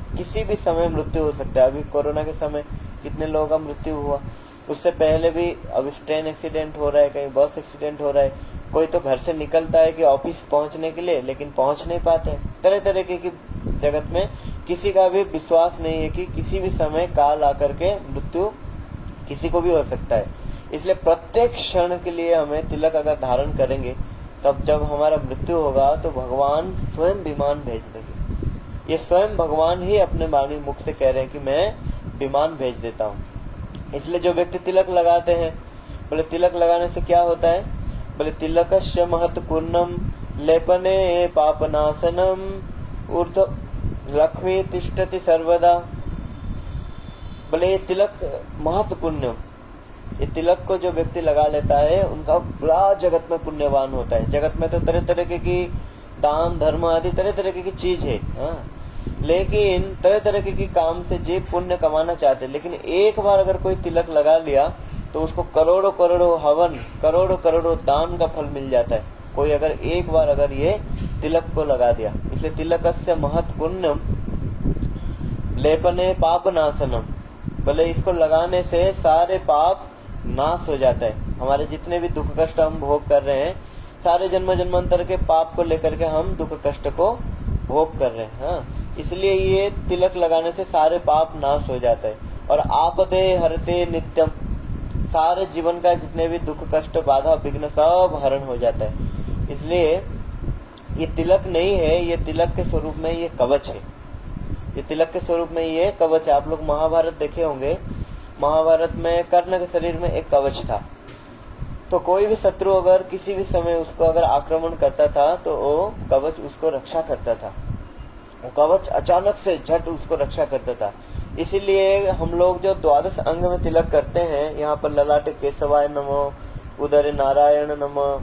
किसी भी समय मृत्यु हो सकता है। अभी कोरोना के समय कितने लोगों का मृत्यु हुआ, उससे पहले भी अब ट्रेन एक्सीडेंट हो रहा है, कहीं बस एक्सीडेंट हो रहा है, कोई तो घर से निकलता है कि ऑफिस पहुंचने के लिए, लेकिन पहुंच नहीं पाते। तरह तरह की जगत में किसी का भी विश्वास नहीं है कि किसी भी समय काल आकर के मृत्यु किसी को भी हो सकता है। इसलिए प्रत्येक क्षण के लिए हमें तिलक अगर धारण करेंगे, तब जब हमारा मृत्यु होगा तो भगवान स्वयं विमान भेज देंगे। ये स्वयं भगवान ही अपने वाणी मुख से कह रहे हैं कि मैं विमान भेज देता हूँ। इसलिए जो व्यक्ति तिलक लगाते हैं, बोले तिलक लगाने से क्या होता है, बोले तिलकस्य महत्वपूर्णम लेपने पापनाशनम ऊर्ध्व लक्ष्मी तिष्ठति सर्वदा। बोले ये तिलक महत्वपूर्ण, ये तिलक को जो व्यक्ति लगा लेता है उनका बड़ा जगत में पुण्यवान होता है। जगत में तो तरह तरह की दान धर्म आदि तरह तरह की चीज है। हाँ, लेकिन तरह तरह के काम से जीव पुण्य कमाना चाहते हैं, लेकिन एक बार अगर कोई तिलक लगा लिया तो उसको करोड़ों करोड़ों हवन, करोड़ों करोड़ों दान का फल मिल जाता है। कोई अगर एक बार अगर ये तिलक को लगा दिया। इसलिए तिलकस्य महत्पुण्यम लेपने पाप नाशनम, बोले इसको लगाने से सारे पाप नाश हो जाता है। हमारे जितने भी दुख कष्ट हम भोग कर रहे हैं, सारे जन्म जन्मांतर के पाप को लेकर के हम दुख कष्ट को भोग कर रहे हैं। हाँ, इसलिए ये तिलक लगाने से सारे पाप नाश हो जाता है। और आपदे हरते नित्यम, सारे जीवन का जितने भी दुख कष्ट बाधा विघ्न सब हरण हो जाता है। इसलिए ये तिलक नहीं है, ये तिलक के स्वरूप में ये कवच है। ये तिलक के स्वरूप में ये कवच है। आप लोग महाभारत देखे होंगे, महाभारत में कर्ण के शरीर में एक कवच था। तो कोई भी शत्रु अगर किसी भी समय उसको अगर आक्रमण करता था तो वो कवच उसको रक्षा करता था। वो कवच अचानक से झट उसको रक्षा करता था। इसीलिए हम लोग जो द्वादश अंग में तिलक करते हैं, यहाँ पर ललाटे केशवाय नमो, उदरे नारायण नमः,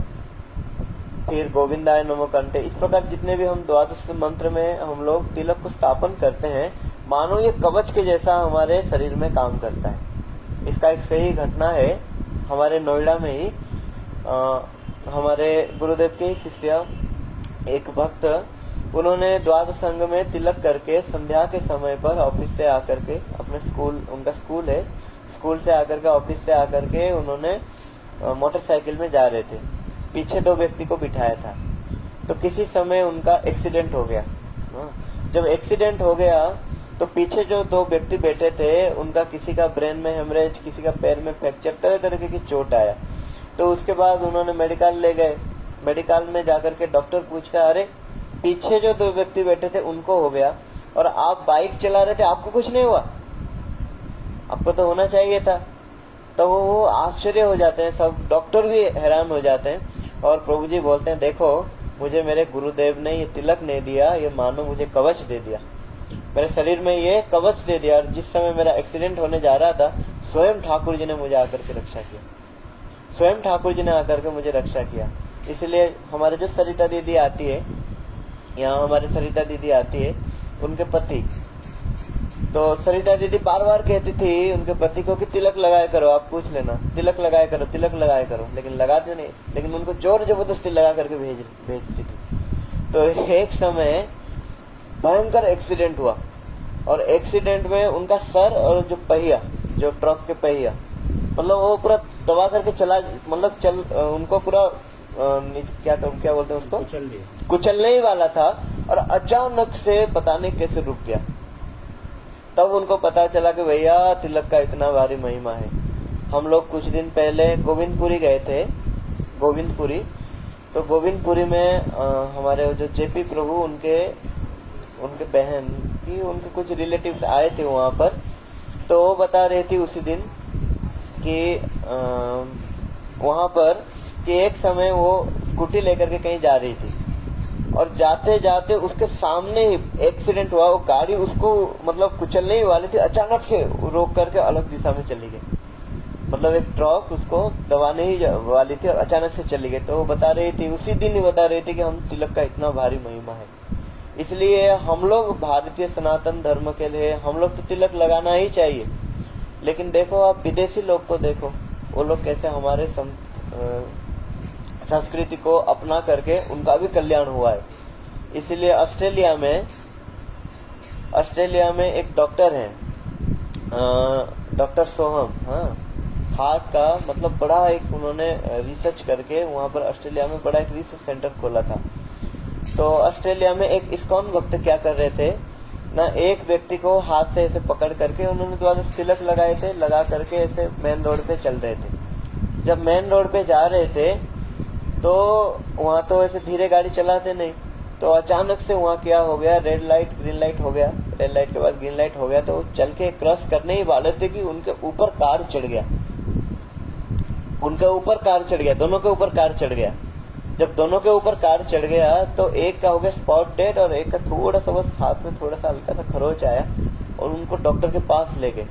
फिर गोविंदाय नमो कंठे, इस प्रकार जितने भी हम द्वादश मंत्र में हम लोग तिलक को स्थापन करते हैं, मानो ये कवच के जैसा हमारे शरीर में काम करता है। इसका एक सही घटना है, हमारे नोएडा में ही हमारे गुरुदेव के शिष्य एक भक्त, उन्होंने द्वादश अंग में तिलक करके संध्या के समय पर ऑफिस से आकर के अपने स्कूल, उनका स्कूल है, स्कूल से आकर के ऑफिस से आकर के उन्होंने मोटरसाइकिल में जा रहे थे। पीछे 2 व्यक्ति को बिठाया था। तो किसी समय उनका एक्सीडेंट हो गया। जब एक्सीडेंट हो गया तो पीछे जो 2 व्यक्ति बैठे थे, उनका किसी का ब्रेन में हेमरेज, किसी का पैर में फ्रैक्चर, तरह तरह की चोट आया। तो उसके बाद उन्होंने मेडिकल ले गए। मेडिकल में जाकर के डॉक्टर पूछता, अरे पीछे जो 2 व्यक्ति बैठे थे उनको हो गया और आप बाइक चला रहे थे, आपको कुछ नहीं हुआ? आपको तो होना चाहिए था। तो वो आश्चर्य हो जाते हैं, सब डॉक्टर भी हैरान हो जाते हैं। और प्रभु जी बोलते हैं, देखो मुझे मेरे गुरुदेव ने ये तिलक नहीं दिया, ये मानो मुझे कवच दे दिया, मेरे शरीर में ये कवच दे दिया। और जिस समय मेरा एक्सीडेंट होने जा रहा था, स्वयं ठाकुर जी ने मुझे आकर के रक्षा किया, स्वयं ठाकुर जी ने आकर के मुझे रक्षा किया। इसलिए हमारे जो सरिता दीदी आती है, यहाँ हमारी सरिता दीदी आती है, उनके पति, तो सरिता दीदी बार बार कहती थी उनके पति को कि तिलक लगाया करो, आप पूछ लेना, तिलक लगाया करो, तिलक लगाया करो, लेकिन लगाते नहीं, लेकिन उनको जोर जबरदस्ती लगा करके भेजती थी। तो एक समय भयंकर एक्सीडेंट हुआ और एक्सीडेंट में उनका सर और जो पहिया, जो ट्रक के पहिया, मतलब वो पूरा दबा करके चला, मतलब उनको पूरा क्या बोलते हैं उसको, कुचलने ही वाला था। और अचानक से पता नहीं कैसे रुक गया। तब उनको पता चला कि भैया तिलक का इतना भारी महिमा है। हम लोग कुछ दिन पहले गोविंदपुरी गए थे, गोविंदपुरी। तो गोविंदपुरी में हमारे जो जेपी प्रभु, उनके बहन की, उनके कुछ रिलेटिव्स आए थे वहां पर। तो वो बता रही थी उसी दिन कि वहां पर कि एक समय वो स्कूटी लेकर के कहीं जा रही थी और जाते जाते उसके सामने ही एक्सीडेंट हुआ। वो गाड़ी उसको मतलब कुचलने ही वाली थी, अचानक से रोक करके अलग दिशा में चली गई। मतलब एक ट्रक उसको दबाने ही वाली थी और अचानक से चली गई। तो वो बता रही थी, उसी दिन ही बता रही थी कि हम तिलक का इतना भारी महिमा है। इसलिए हम लोग भारतीय सनातन धर्म के लिए हम लोग तो तिलक लगाना ही चाहिए। लेकिन देखो आप विदेशी लोग को देखो, वो लोग कैसे हमारे संस्कृति को अपना करके उनका भी कल्याण हुआ है। इसीलिए ऑस्ट्रेलिया में एक डॉक्टर हैं, डॉक्टर सोहम, हार्ट का मतलब बड़ा एक उन्होंने रिसर्च करके वहां पर ऑस्ट्रेलिया में बड़ा एक रिसर्च सेंटर खोला था। तो ऑस्ट्रेलिया में एक इस्कॉन भक्त क्या कर रहे थे ना, एक व्यक्ति को हाथ से ऐसे पकड़ करके उन्होंने द्वादश तिलक लगाए थे, लगा करके ऐसे मेन रोड पे चल रहे थे। जब मेन रोड पे जा रहे थे तो वहां तो ऐसे धीरे गाड़ी चलाते नहीं, तो अचानक से वहां क्या हो गया, रेड लाइट ग्रीन लाइट हो गया, रेड लाइट के बाद ग्रीन लाइट हो गया। तो चल के क्रॉस करने ही वाले थे कि उनके ऊपर कार चढ़ गया, उनके ऊपर कार चढ़ गया, दोनों के ऊपर कार चढ़ गया। जब दोनों के ऊपर कार चढ़ गया तो एक का हो गया स्पॉट डेड और एक का थोड़ा सा बस हाथ में थोड़ा सा हल्का सा खरोच आया और उनको डॉक्टर के पास ले गए।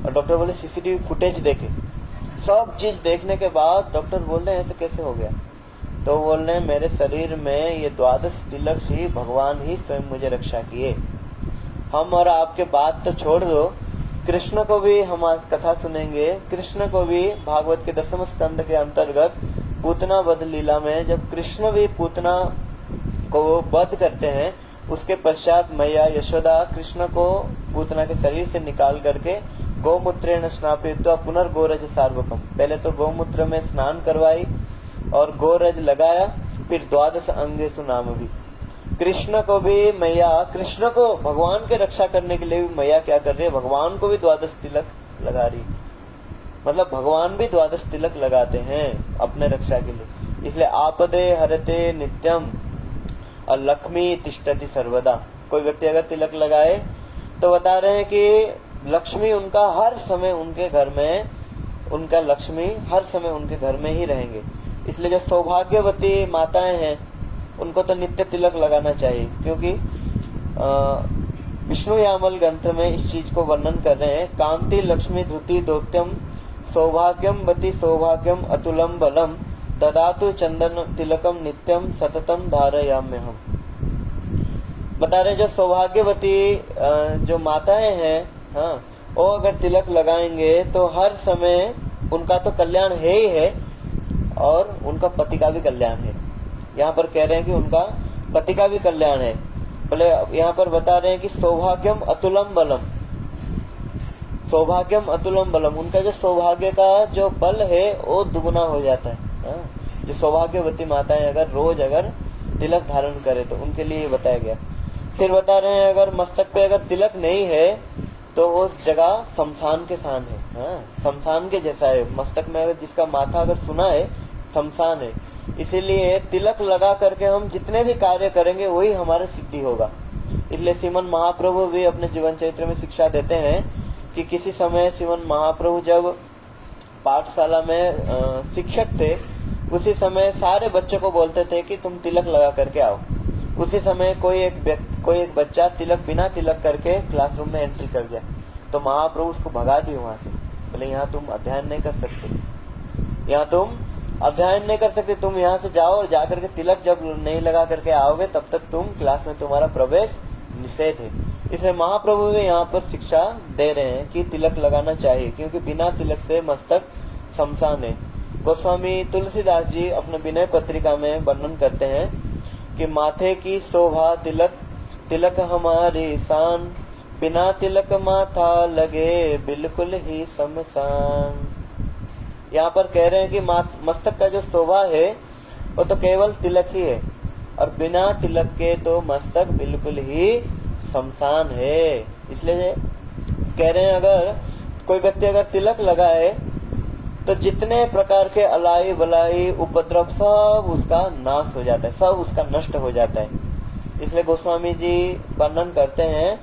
और डॉक्टर बोले सीसीटीवी फुटेज देखे, सब चीज देखने के बाद डॉक्टर बोल रहे हैं ऐसे कैसे हो गया। तो बोल रहे हैं मेरे शरीर में ये द्वादश तिलक से भगवान ही स्वयं मुझे रक्षा किए। हम और आपके बात तो छोड़ दो, कृष्ण को भी हम आज कथा सुनेंगे। कृष्ण को भी भागवत के 10वें स्कंद के अंतर्गत पूतना वध लीला में जब कृष्ण भी पूतना को वो वध करते हैं, उसके पश्चात मैया यशोदा कृष्ण को पूतना के शरीर से निकाल करके गौमूत्रेण स्नापयित्वा पुनर्गोरज सार्वकम, पहले तो गौमूत्र में स्नान करवाई और गोरज लगाया, फिर द्वादश अंगेषु नाम भी। कृष्ण को भी मैया, कृष्ण को भगवान के रक्षा करने के लिए भी मैया क्या कर रही है, भगवान को भी द्वादश तिलक लगा रही, मतलब भगवान भी द्वादश तिलक लगाते हैं अपने रक्षा के लिए। इसलिए आपदे हरते नित्यम और लक्ष्मी तिष्ठति सर्वदा। कोई व्यक्ति अगर तिलक लगाए तो बता रहे हैं कि लक्ष्मी उनका हर समय उनके घर में, उनका लक्ष्मी हर समय उनके घर में ही रहेंगे। इसलिए जो सौभाग्यवती माताएं हैं उनको तो नित्य तिलक लगाना चाहिए, क्योंकि विष्णु यामल ग्रंथ में इस चीज को वर्णन कर रहे हैं। कांति लक्ष्मी धृति दौत्यम सौभाग्यम वती सौभाग्यम अतुलम बलम ददातु चंदन तिलकम नित्यम सततम धारयाम्य हम। बता रहे जो सौभाग्यवती जो माताएं हैं, हाँ, वो अगर तिलक लगाएंगे तो हर समय उनका तो कल्याण है ही है और उनका पति का भी कल्याण है। यहाँ पर कह रहे हैं कि उनका पति का भी कल्याण है। बोले यहाँ पर बता रहे हैं कि सौभाग्यम अतुलम बलम, सौभाग्यम अतुलम बलम, उनका जो सौभाग्य का जो बल है वो दुगुना हो जाता है। जो सौभाग्यवती माताएं अगर रोज अगर तिलक धारण करे तो उनके लिए ये बताया गया। फिर बता रहे हैं अगर मस्तक पे अगर तिलक नहीं है तो उस जगह शमशान के सान है, शमशान के जैसा है। मस्तक में अगर जिसका माथा अगर सुना है शमशान है। इसीलिए तिलक लगा करके हम जितने भी कार्य करेंगे वही हमारा सिद्धि होगा। इसलिए श्रीमन महाप्रभु भी अपने जीवन चरित्र में शिक्षा देते हैं कि किसी समय श्रीमन महाप्रभु जब पाठशाला में शिक्षक थे, उसी समय सारे बच्चों को बोलते थे कि तुम तिलक लगा करके आओ। उसी समय कोई एक बच्चा तिलक बिना तिलक करके क्लासरूम में एंट्री कर गया तो महाप्रभु उसको भगा दिए वहां से। बोले यहाँ तुम अध्ययन नहीं कर सकते, यहाँ तुम अध्ययन नहीं कर सकते, तुम यहाँ से जाओ और जाकर के तिलक जब नहीं लगा करके आओगे तब तक तुम क्लास में तुम्हारा प्रवेश निषेध है। इसलिए महाप्रभु भी यहाँ पर शिक्षा दे रहे हैं कि तिलक लगाना चाहिए, क्योंकि बिना तिलक से मस्तक शमशान है। गोस्वामी तुलसीदास जी अपने विनय पत्रिका में वर्णन करते हैं कि माथे की शोभा तिलक, तिलक हमारी शान, बिना तिलक माथा लगे बिल्कुल ही शमशान। यहाँ पर कह रहे हैं कि मस्तक का जो शोभा है वो तो केवल तिलक ही है और बिना तिलक के तो मस्तक बिल्कुल ही शमशान है। इसलिए कह रहे हैं अगर कोई व्यक्ति अगर तिलक लगाए तो जितने प्रकार के अलाई बलाई उपद्रव सब उसका नाश हो जाता है, सब उसका नष्ट हो जाता है। इसलिए गोस्वामी जी वर्णन करते हैं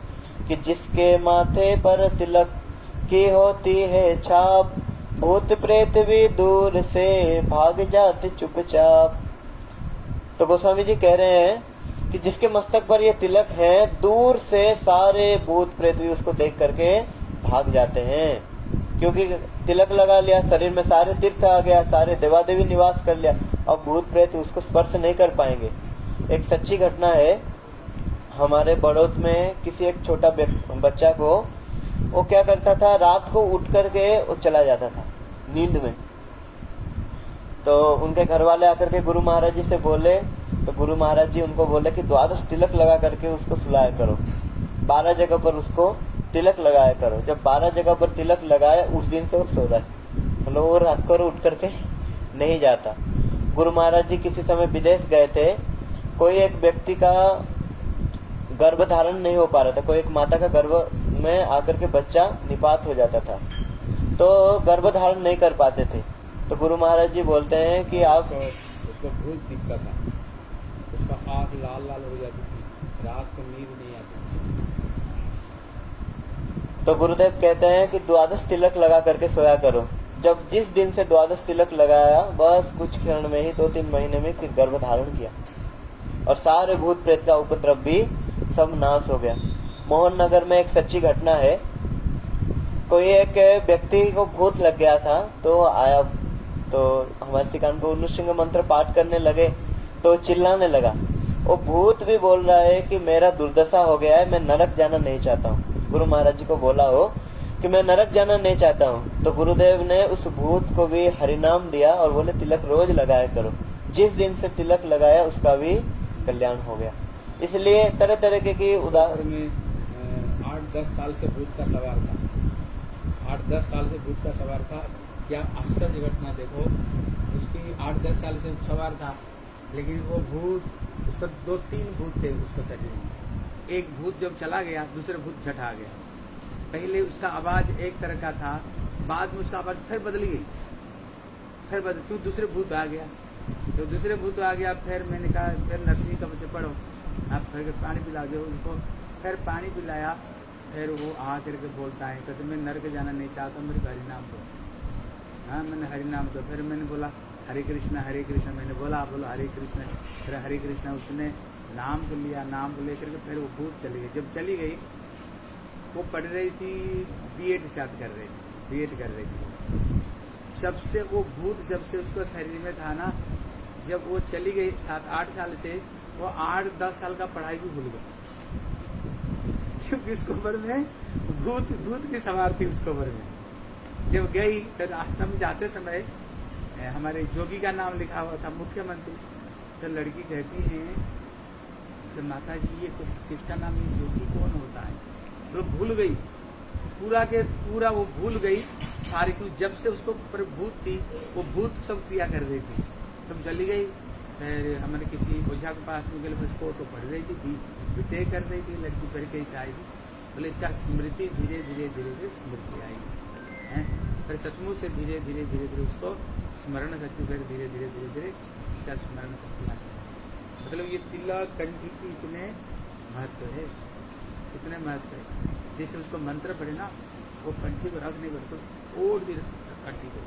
कि जिसके माथे पर तिलक की होती है छाप, भूत प्रेत भी दूर से भाग जाते चुपचाप। तो गोस्वामी जी कह रहे हैं कि जिसके मस्तक पर ये तिलक है, दूर से सारे भूत प्रेत भी उसको देख करके भाग जाते हैं, क्योंकि तिलक लगा लिया, शरीर में सारे तीर्थ आ गया, सारे देवादेवी निवास कर लिया, अब भूत प्रेत उसको स्पर्श नहीं कर पाएंगे। एक सच्ची घटना है, हमारे बड़ौद में किसी एक छोटा बच्चा को, वो क्या करता था, रात को उठ करके वो चला जाता था नींद में। तो उनके घर वाले आकर के गुरु महाराज जी से बोले, तो गुरु महाराज जी उनको बोले कि द्वादश तिलक लगा करके उसको सुलाया करो, 12 जगह पर उसको तिलक लगाया करो। जब 12 जगह पर तिलक लगाया उस दिन से वो सो रहा है, मतलब वो रात को उठ करके नहीं जाता। गुरु महाराज जी किसी समय विदेश गए थे, कोई एक व्यक्ति का गर्भ धारण नहीं हो पा रहा था, कोई एक माता का गर्भ में आकर के बच्चा निपात हो जाता था, तो गर्भ धारण नहीं कर पाते थे। तो गुरु महाराज जी बोलते हैं कि आप, उसको भूत दिखता था, उसका आंख लाल लाल हो जाती थी, रात को नींद नहीं आती। तो गुरुदेव कहते हैं कि द्वादश तिलक लगा करके सोया करो। जब जिस दिन से द्वादश तिलक लगाया, बस कुछ क्षण में ही 2-3 महीने में फिर गर्भ धारण किया और सारे भूत प्रेत का उपद्रव भी सब नाश हो गया। मोहन नगर में एक सच्ची घटना है, कोई एक व्यक्ति को भूत लग गया था, तो आया, तो हमारे सिकान को नृसिंह मंत्र पाठ करने लगे, तो चिल्लाने लगा। वो भूत भी बोल रहा है कि मेरा दुर्दशा हो गया है, मैं नरक जाना नहीं चाहता हूँ। गुरु महाराज जी को बोला हो कि मैं नरक जाना नहीं चाहता हूँ, तो गुरुदेव ने उस भूत को भी हरिनाम दिया और बोले तिलक रोज लगाया करो। जिस दिन से तिलक लगाया उसका भी कल्याण हो गया। इसलिए तरह तरह की उदाहरण में 8-10 साल से भूत का सवार था। 8-10 साल से भूत का सवार था। क्या आश्चर्य घटना देखो, उसकी 8-10 साल से सवार था, लेकिन वो भूत, उसका 2-3 भूत थे उसके शरीर में। एक भूत जब चला गया, दूसरे भूत झट आ गया। पहले उसका आवाज एक तरह का था, बाद में उसका आवाज फिर बदल गई, क्यों दूसरे भूत आ गया। तो दूसरे भूत आ गया, फिर मैंने कहा फिर नर्सरी का बच्चे पढ़ो, आप फिर पानी पिला दो उनको। फिर पानी पिलाया, फिर वो आ करके बोलता है, कहते मैं नरक जाना नहीं चाहता, मेरे को हरि नाम दो। हाँ, मैंने हरि नाम दो। फिर मैंने बोला हरे कृष्णा हरे कृष्णा, मैंने बोला आप बोलो हरे कृष्णा, फिर हरे कृष्णा। उसने नाम को लिया, नाम को लेकर के फिर वो भूत चली गई। जब चली गई, वो पढ़ रही थी, बीएड शायद कर रही थी, बीएड कर रही थी। जब से वो भूत जब से उसको शरीर में था ना, जब वो चली गई 7-8 साल से, वो 8-10 साल का पढ़ाई भी भूल गई, क्योंकि उसको ऊपर में भूत की सवार थी उसको ऊपर में। जब गई तो रास्ता में जाते समय हमारे जोगी का नाम लिखा हुआ था, मुख्यमंत्री। तो लड़की कहती है कि माता जी ये किसका नाम है, जोगी कौन होता है। तो भूल गई, पूरा के पूरा वो भूल गई सारी, क्यों जब से उसको ऊपर भूत थी, वो भूत सब क्रिया कर रही थी। सब चली गई, फिर हमारे किसी ओझा के पास में गए, उसको तो पढ़ रही थी, विटे कर रही थी लड़की, फिर कैसे आएगी। बोले इसका स्मृति धीरे धीरे धीरे धीरे स्मृति आएगी, फिर सचमुच से धीरे धीरे धीरे धीरे उसको स्मरण शक्ति, फिर धीरे धीरे धीरे धीरे इसका स्मरण शक्ति आती। मतलब ये तिलक कंठी की इतने महत्व है, इतने महत्व है। जैसे उसको मंत्र पढ़े ना, वो कंठी को रख नहीं पड़े तो ओढ़ दी कंठी को,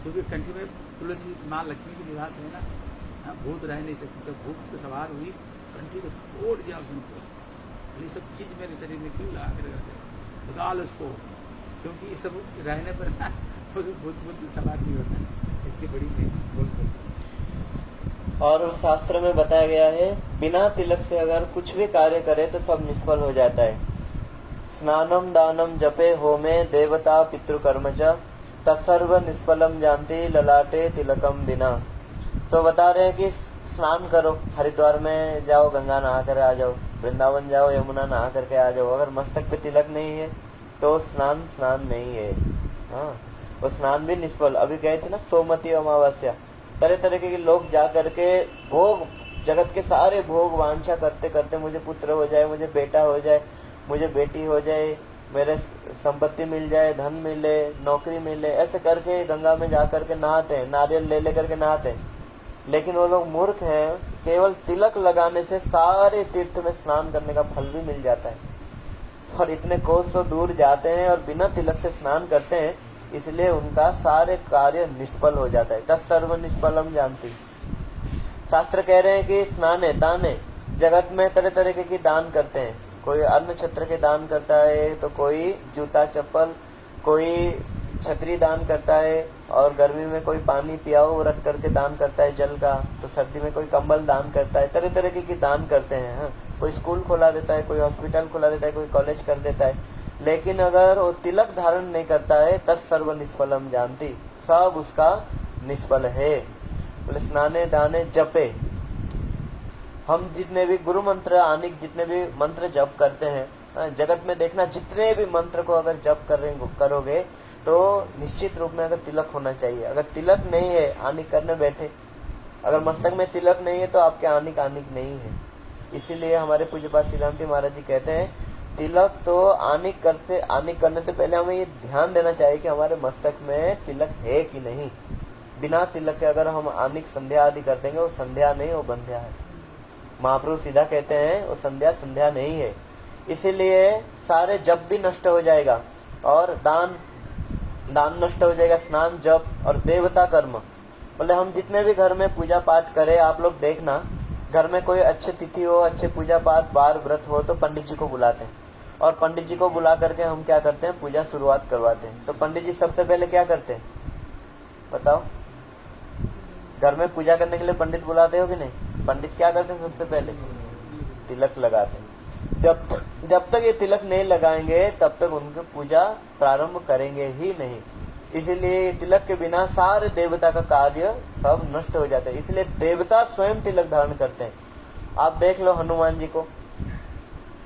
क्योंकि कंठी में तुलसी माँ लक्ष्मी की निवास है ना, भूत रह नहीं सकती। तो भूत पे सवार हुई, कंठी को ओढ़ दिया उसको। ये सब चीज मेरे शरीर में क्यों लगा कर रखते, निकाल उसको, क्योंकि ये सब रहने पर ना भूत सवार नहीं होता, इसकी बड़ी बोल। और शास्त्र में बताया गया है, बिना तिलक से अगर कुछ भी कार्य करे तो सब निष्फल हो जाता है। स्नानम दानम जपे होमे देवता पितृकर्मच तत्सर्व निष्फलम जानती ललाटे तिलकम बिना। तो बता रहे हैं कि स्नान करो, हरिद्वार में जाओ, गंगा नहा कर आ जाओ, वृंदावन जाओ, यमुना नहा करके आ जाओ। अगर मस्तक पे तिलक नहीं है तो स्नान नहीं है। हाँ, वो स्नान भी निष्फल। अभी गए थे ना सोमवती अमावस्या, तरह तरह के लोग जा करके भोग, जगत के सारे भोग वांछा करते करते, मुझे पुत्र हो जाए, मुझे बेटा हो जाए, मुझे बेटी हो जाए, मेरे संपत्ति मिल जाए, धन मिले, नौकरी मिले, ऐसे करके गंगा में जा करके नहाते हैं, नारियल ले लेकर के नहाते हैं। लेकिन वो लोग मूर्ख हैं, केवल तिलक लगाने से सारे तीर्थ में स्नान करने का फल भी मिल जाता है। और इतने कोसों दूर जाते हैं और बिना तिलक से स्नान करते हैं, इसलिए उनका सारे कार्य निष्फल हो जाता है। तत्सर्व निष्फलम जानती। शास्त्र कह रहे हैं कि स्नाने दाने, जगत में तरह तरह के दान करते हैं। कोई अन्न छत्र के दान करता है, तो कोई जूता चप्पल, कोई छतरी दान करता है, और गर्मी में कोई पानी पियाओ रख करके दान करता है जल का, तो सर्दी में कोई कंबल दान करता है। तरह तरह की दान करते हैं। हाँ, कोई स्कूल खोला देता है, कोई हॉस्पिटल खोला देता है, कोई कॉलेज कर देता है। लेकिन अगर वो तिलक धारण नहीं करता है, तत्सर्व निष्फलम जानती, सब उसका निष्फल है। बोले स्नाने दाने जपे, हम जितने भी गुरु मंत्र आनिक जितने भी मंत्र जप करते हैं, जगत में देखना जितने भी मंत्र को अगर जप करोगे तो निश्चित रूप में अगर तिलक होना चाहिए। अगर तिलक नहीं है, आनिक करने बैठे, अगर मस्तक में तिलक नहीं है तो आपके आनिक नहीं है। इसीलिए हमारे पूज्यपाद सिद्धांति महाराज जी कहते हैं, तिलक तो आनिक करने से पहले हमें ये ध्यान देना चाहिए कि हमारे मस्तक में तिलक है कि नहीं। बिना तिलक के अगर हम आनिक संध्या आदि कर देंगे, वो संध्या नहीं, वो बंध्या है। महाप्रभु सीधा कहते हैं वो संध्या नहीं है। इसीलिए सारे जप भी नष्ट हो जाएगा, और दान नष्ट हो जाएगा, स्नान जप और देवता कर्म। बोले हम जितने भी घर में पूजा पाठ करें, आप लोग देखना, घर में कोई अच्छे तिथि हो, अच्छे पूजा पाठ बार व्रत हो, तो पंडित जी को बुलाते हैं, और पंडित जी को बुला करके हम क्या करते हैं, पूजा शुरुआत करवाते हैं। तो पंडित जी सबसे पहले क्या करते हैं बताओ? घर में पूजा करने के लिए पंडित बुलाते हो कि नहीं? पंडित क्या करते हैं सबसे पहले? तिलक लगाते हैं। जब तक ये तिलक नहीं लगाएंगे तब तक उनकी पूजा प्रारंभ करेंगे ही नहीं। इसीलिए तिलक के बिना सारे देवता का कार्य सब नष्ट हो जाता है। इसलिए देवता स्वयं तिलक धारण करते हैं। आप देख लो हनुमान जी को,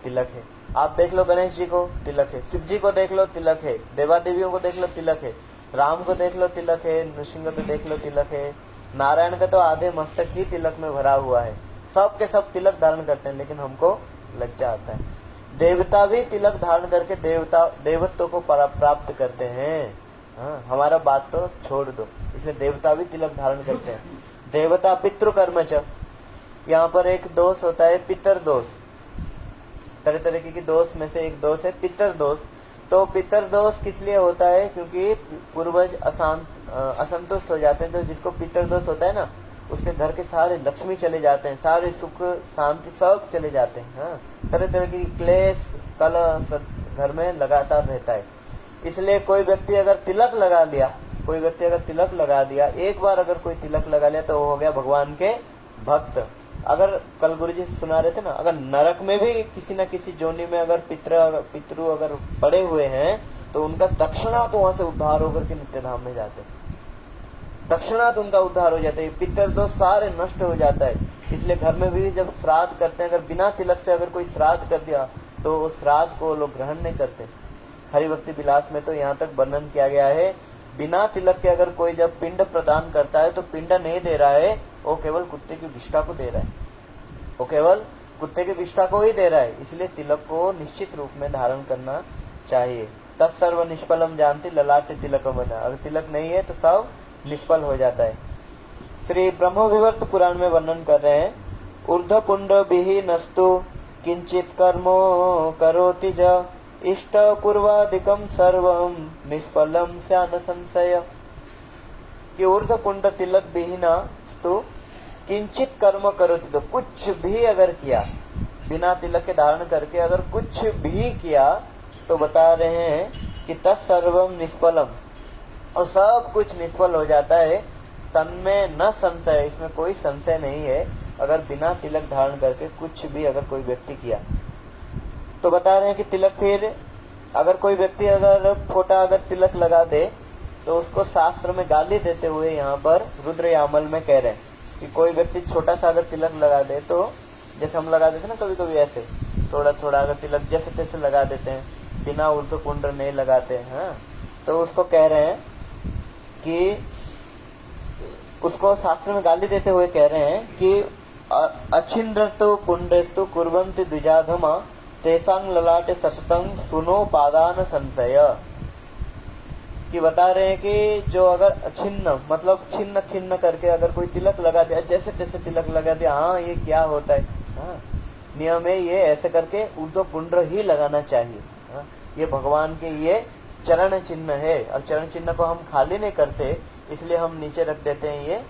तिलक है। आप देख लो गणेश जी को, तिलक है। शिव जी को देख लो, तिलक है। देवा देवियों को देख लो, तिलक है। राम को देख लो, तिलक है। नृसिंह को देख लो, तिलक है। नारायण का तो आधे मस्तक ही तिलक में भरा हुआ है। सब के सब तिलक धारण करते हैं, लेकिन हमको लज्जा आता है। देवता भी तिलक धारण करके देवत्व को प्राप्त करते हैं। हाँ, हमारा बात तो छोड़ दो, इसलिए देवता भी तिलक धारण करते हैं। देवता पितृकर्मच, यहाँ पर एक दोष होता है पितर दोष। तरह तरह की दोष में से एक दोष है पितर दोष। तो पितर दोष किस लिए होता है? क्योंकि पूर्वज असंतुष्ट हो जाते हैं। तो जिसको पितर दोष होता है ना, उसके घर के सारे लक्ष्मी चले जाते हैं, सारे सुख शांति सब चले जाते हैं। हाँ, तरह तरह की क्लेश कलह घर में लगातार रहता है। इसलिए कोई व्यक्ति अगर तिलक लगा दिया, एक बार अगर कोई तिलक लगा लिया तो वो हो गया भगवान के भक्त। अगर कल गुरु जी सुना रहे थे ना, अगर नरक में भी किसी न किसी जोनी में अगर पितृ अगर पड़े हुए हैं, तो उनका दक्षिणात वहां से उद्धार होकर के नित्य धाम में जाते हैं। दक्षिणात उनका उद्धार हो जाता है, पितर दोष सारे नष्ट हो जाता है। इसलिए घर में भी जब श्राद्ध करते हैं, अगर बिना तिलक से अगर कोई श्राद्ध कर दिया तो उस श्राद्ध को लोग ग्रहण नहीं करते। हरिभक्ति विलास में तो यहाँ तक वर्णन किया गया है, बिना तिलक के अगर कोई जब पिंड प्रदान करता है तो पिंड नहीं दे रहा है, वो केवल कुत्ते की विष्ठा को दे रहा है। वो केवल कुत्ते की विष्ठा को ही दे रहा है। इसलिए तिलक को निश्चित रूप में धारण करना चाहिए। तत्सर्व निष्फलम जानती ललाट तिलक बना। अगर तिलक नहीं है तो सब निष्फल हो जाता है। श्री ब्रह्म विवर्त पुराण में वर्णन कर रहे हैं, ऊर्ध्व पुंड विहीनस्तु किंचित कर्मो करोति ज इष्ट पूर्वादिकम सर्वम निष्फलम स्यान संशय। कि ऊर्ध्व पुंड तिलक विहीना तो किंचित कर्म करोति, तो कुछ भी अगर किया बिना तिलक के धारण करके अगर कुछ भी किया तो बता रहे हैं कि तत्सर्वम निष्फलम, और सब कुछ निष्फल हो जाता है। तन्में न संशय, इसमें कोई संशय नहीं है। अगर बिना तिलक धारण करके कुछ भी अगर कोई व्यक्ति किया तो बता रहे हैं कि तिलक, फिर अगर कोई व्यक्ति अगर छोटा अगर तिलक लगा दे तो उसको शास्त्र में गाली देते हुए यहाँ पर रुद्र यामल में कह रहे हैं कि कोई व्यक्ति छोटा सा अगर तिलक लगा दे, तो जैसे हम लगा देते ना कभी कभी ऐसे थोड़ा थोड़ा अगर तिलक जैसे तैसे लगा देते हैं, बिना ऊर्ध्व पुंड नहीं लगाते हैं। हाँ, तो उसको कह रहे हैं कि उसको शास्त्र में गाली देते हुए कह रहे हैं कि अच्छिन्द्रस्तु पुंडस्तु कुर्वन्ति द्विजाधमा तेसांग ललाटे सततंग सुनो पादान संशय। कि बता रहे हैं कि जो अगर छिन्न मतलब छिन्न खिन्न करके अगर कोई तिलक लगा दिया, जैसे तैसे तिलक लगा दिया, हाँ ये क्या होता है, हाँ नियम है ये, ऐसे करके ऊर्ध्व पुंड ही लगाना चाहिए। हाँ, ये भगवान के ये चरण चिन्ह है, और चरण चिन्ह को हम खाली नहीं करते, इसलिए हम नीचे रख देते हैं ये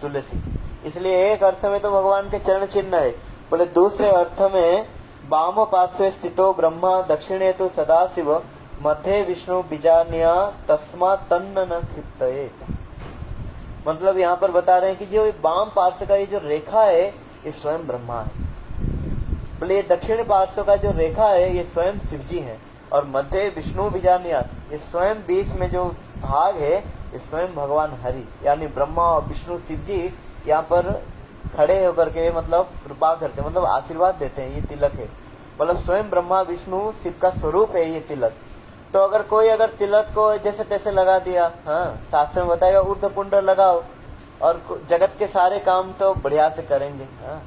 तुलसी। इसलिए एक अर्थ में तो भगवान के चरण चिन्ह है, बोले दूसरे अर्थ में वाम पार्श्वे स्थितो ब्रह्मा दक्षिणे तो सदाशिव मध्य विष्णु बीजान्या तस्मा तन्न न क्षिप्तये। मतलब यहाँ पर बता रहे हैं कि जो वाम पार्श्व का ये जो रेखा है ये स्वयं ब्रह्मा है, बोले ये दक्षिण पार्श्व का जो रेखा है ये स्वयं शिव जी है, और मध्य विष्णु बीजान्या ये स्वयं बीच में जो भाग है ये स्वयं भगवान हरि यानी ब्रह्मा और विष्णु शिव जी यहाँ पर खड़े होकर के मतलब कृपा करते हैं, मतलब आशीर्वाद देते हैं। ये तिलक है, मतलब स्वयं ब्रह्मा विष्णु शिव का स्वरूप है ये तिलक। तो अगर कोई अगर तिलक को जैसे तैसे लगा दिया, हाँ शास्त्र में बताएगा ऊर्ध्व पुंड लगाओ और जगत के सारे काम तो बढ़िया से करेंगे, हाँ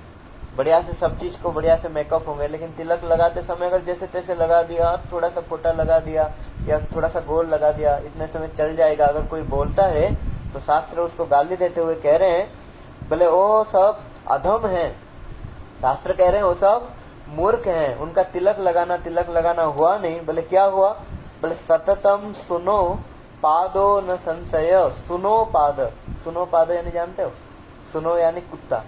बढ़िया से सब चीज को बढ़िया से मेकअप होंगे, लेकिन तिलक लगाते समय अगर जैसे तैसे लगा दिया, थोड़ा सा फोटा लगा दिया या थोड़ा सा गोल लगा दिया, इतने समय चल जाएगा। अगर कोई बोलता है तो शास्त्र उसको गाली देते हुए कह रहे हैं, बोले वो सब अधम है, शास्त्र कह रहे हैं वो सब मूर्ख हैं, उनका तिलक लगाना हुआ नहीं। बोले क्या हुआ, बोले सततम सुनो पादो न संशय। सुनो पाद यानी जानते हो, सुनो यानी कुत्ता,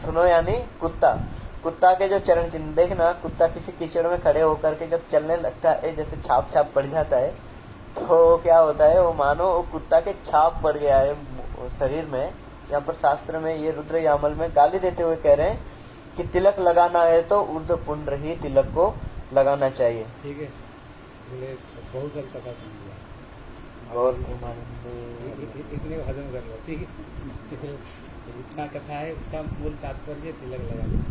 सुनो यानी कुत्ता। कुत्ता के जो चरण चिन्ह देखना, कुत्ता किसी कीचड़ में खड़े होकर के जब चलने लगता है जैसे छाप पड़ जाता है, तो क्या होता है वो मानो वो कुत्ता के छाप पड़ गया है शरीर में। यहाँ पर शास्त्र में ये रुद्र यामल में गाली देते हुए कह रहे हैं कि तिलक लगाना है तो ऊर्ध्व पुंड ही तिलक को लगाना चाहिए। ठीक है, बोले बहुत जल्द तक और इतने को हजम कर लो, ठीक है। इतना कथा है, इसका मूल तात्पर्य तिलक लगाने का,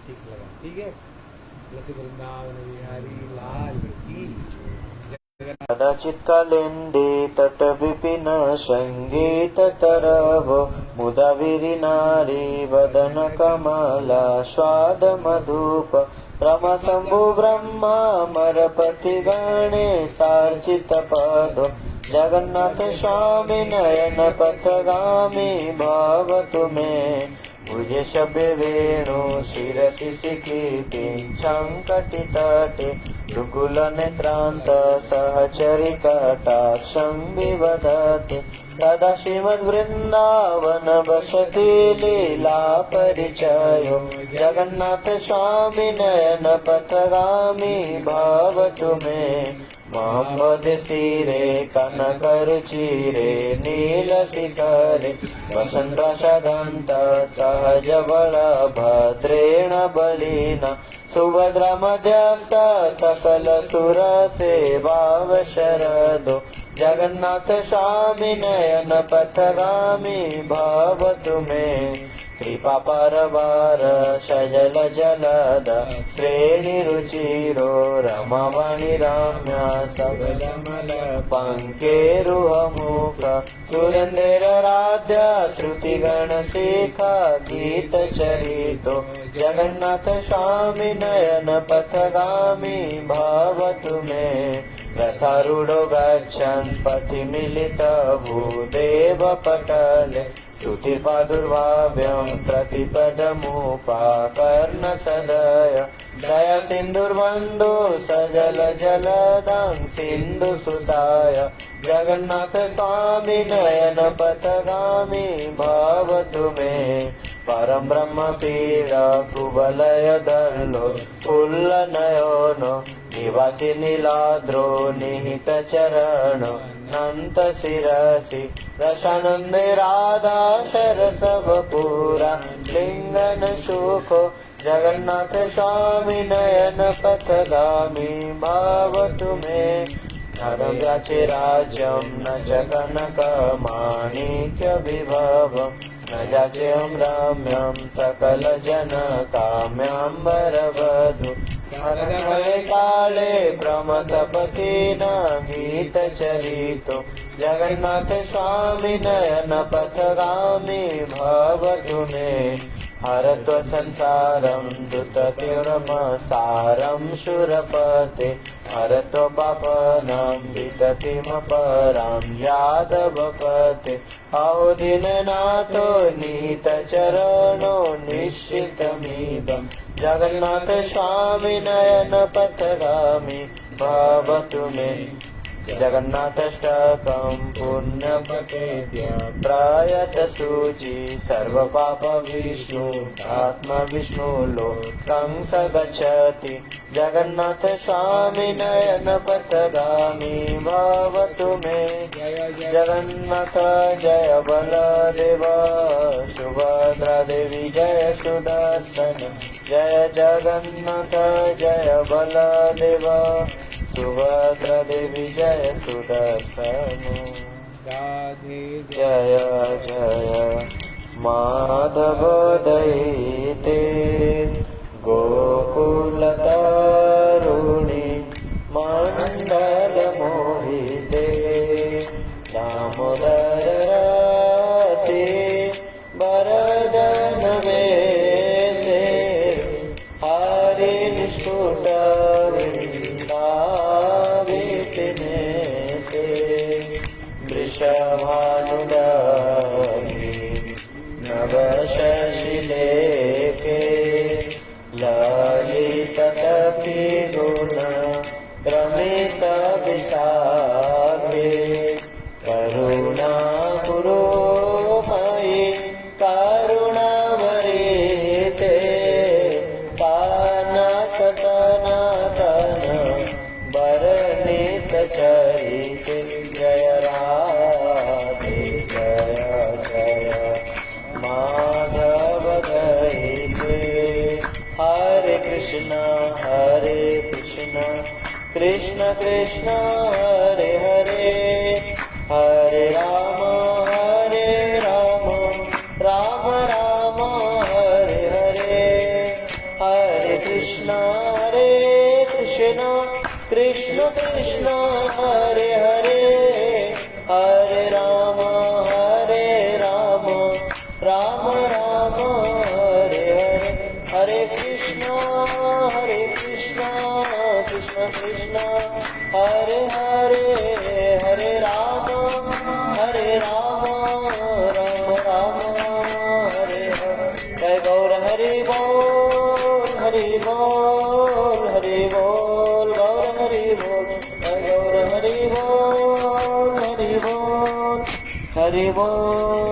ठीक से लगा, ठीक है। लसी वृंदावन बिहारी लाल की। कदाचित् कालिन्दी तट विपिन संगीत तरव मुदा विरिनारी वदन कमला स्वाद मधुप रमा शंभु ब्रह्मा मरपति गणे सार्चित पद जगन्नाथ स्वामी नयन पथगामी भवतु मे भुजे शब्य वेणु शिरसि शिखिति संकटि तटे दुकुल नेत्रांत सहचरि कटाक्षं विवदति तदा श्रीमद्वृन्दावन वसति लीला परिचयो जगन्नाथ स्वामी नयन पथगामी भवतु मे मोहम्मद स्थिरे कनकरुचिरे नीलशिखरे वसन् प्रसादन्त सहज बल भद्रेण बलिना सुभद्रा मध्यस्थ सकल सुर सेवाव शरदो जगन्नाथ स्वामी नयन पथगामी भवतु मे कृपा परवार सजल जलद श्रेणी रुचिरो रमवाणी रम्या सबलमल पंकेरुहमुख सुरेंद्र राध्य श्रुति गण शिखा गीत चरितो जगन्नाथ स्वामी नयन पथगामी भवतु मे रथारूढ़ो गच्छन् पथि मिलित भूदेव पटले श्रुतिपादुर्भाव्यं प्रतिपदमुपाकर्ण सदय दया सिन्धुर्बन्धु सजल जलदं सिन्धु सुताय जगन्नाथ स्वामी नयन पथगामी भवतु मे परम ब्रह्म पीर कुवलय दल्लो फुल्ल नयनो निवासी नीलाद्रो निहित चरण नंत शिरसि रसानंदे राधा सरसव पूरा लिंगन सुखो जगन्नाथ स्वामी नयन पथगामी भवतु मे धर्म्याचे राज्यं न च कनक माणिक्य विभवम् न जाच्यं रम्यं सकल जन काम्यांबर वधु हरे काले प्रमथपति न गीत चरितो जगन्नाथ स्वामी नयन पथगामी भवतु मे हरत्व संसारं दुततिर्मसारं शूरपते हरत्व पापनं विततिमपरां यादवपते औदिननाथो नीतचरणो निश्चितमिदं जगन्नाथ स्वामी नयन पथगामी भवतु मे जगन्नाथष्टकं पुण्यपठेद्य प्रायत सूचि सर्वपाप विष्णु आत्मा विष्णु लोकं स गच्छति जगन्नाथ स्वामी नयन पथगामी भवतु मे जगन्नाथ जय बलदेव सुभद्रा देवी जय सुदर्शन जय जगन्नाथ जय बलदेव सुभद्रा देवी जय सुदर्शन राधे जय जय माधव दैते गोकुल तरुणी मंडल मोहिते दामोदर रति वरदन वेदे हरि निष्ठुर नवशशिलेके ललितकपि गुण रमित विशाखे करुणा पुरोमयि करुणावरीते सनातन वर्णित चरिते जय राधे जय जय माधव गईते हरे कृष्ण कृष्ण कृष्ण हरे हरे हरे राम राम राम हरे हरे, हरे कृष्णा कृष्ण कृष्ण हरे हरे, हरे राम राम राम हरे हरे, हरे कृष्णा कृष्ण कृष्ण हरे हरे, हरे राम राम राम हरे हरे। जय गौर हरि बोल हरि बोल हरि बोल, गौर हरि बोल, जय गौर हरि बोल हरि बोल हरि बोल।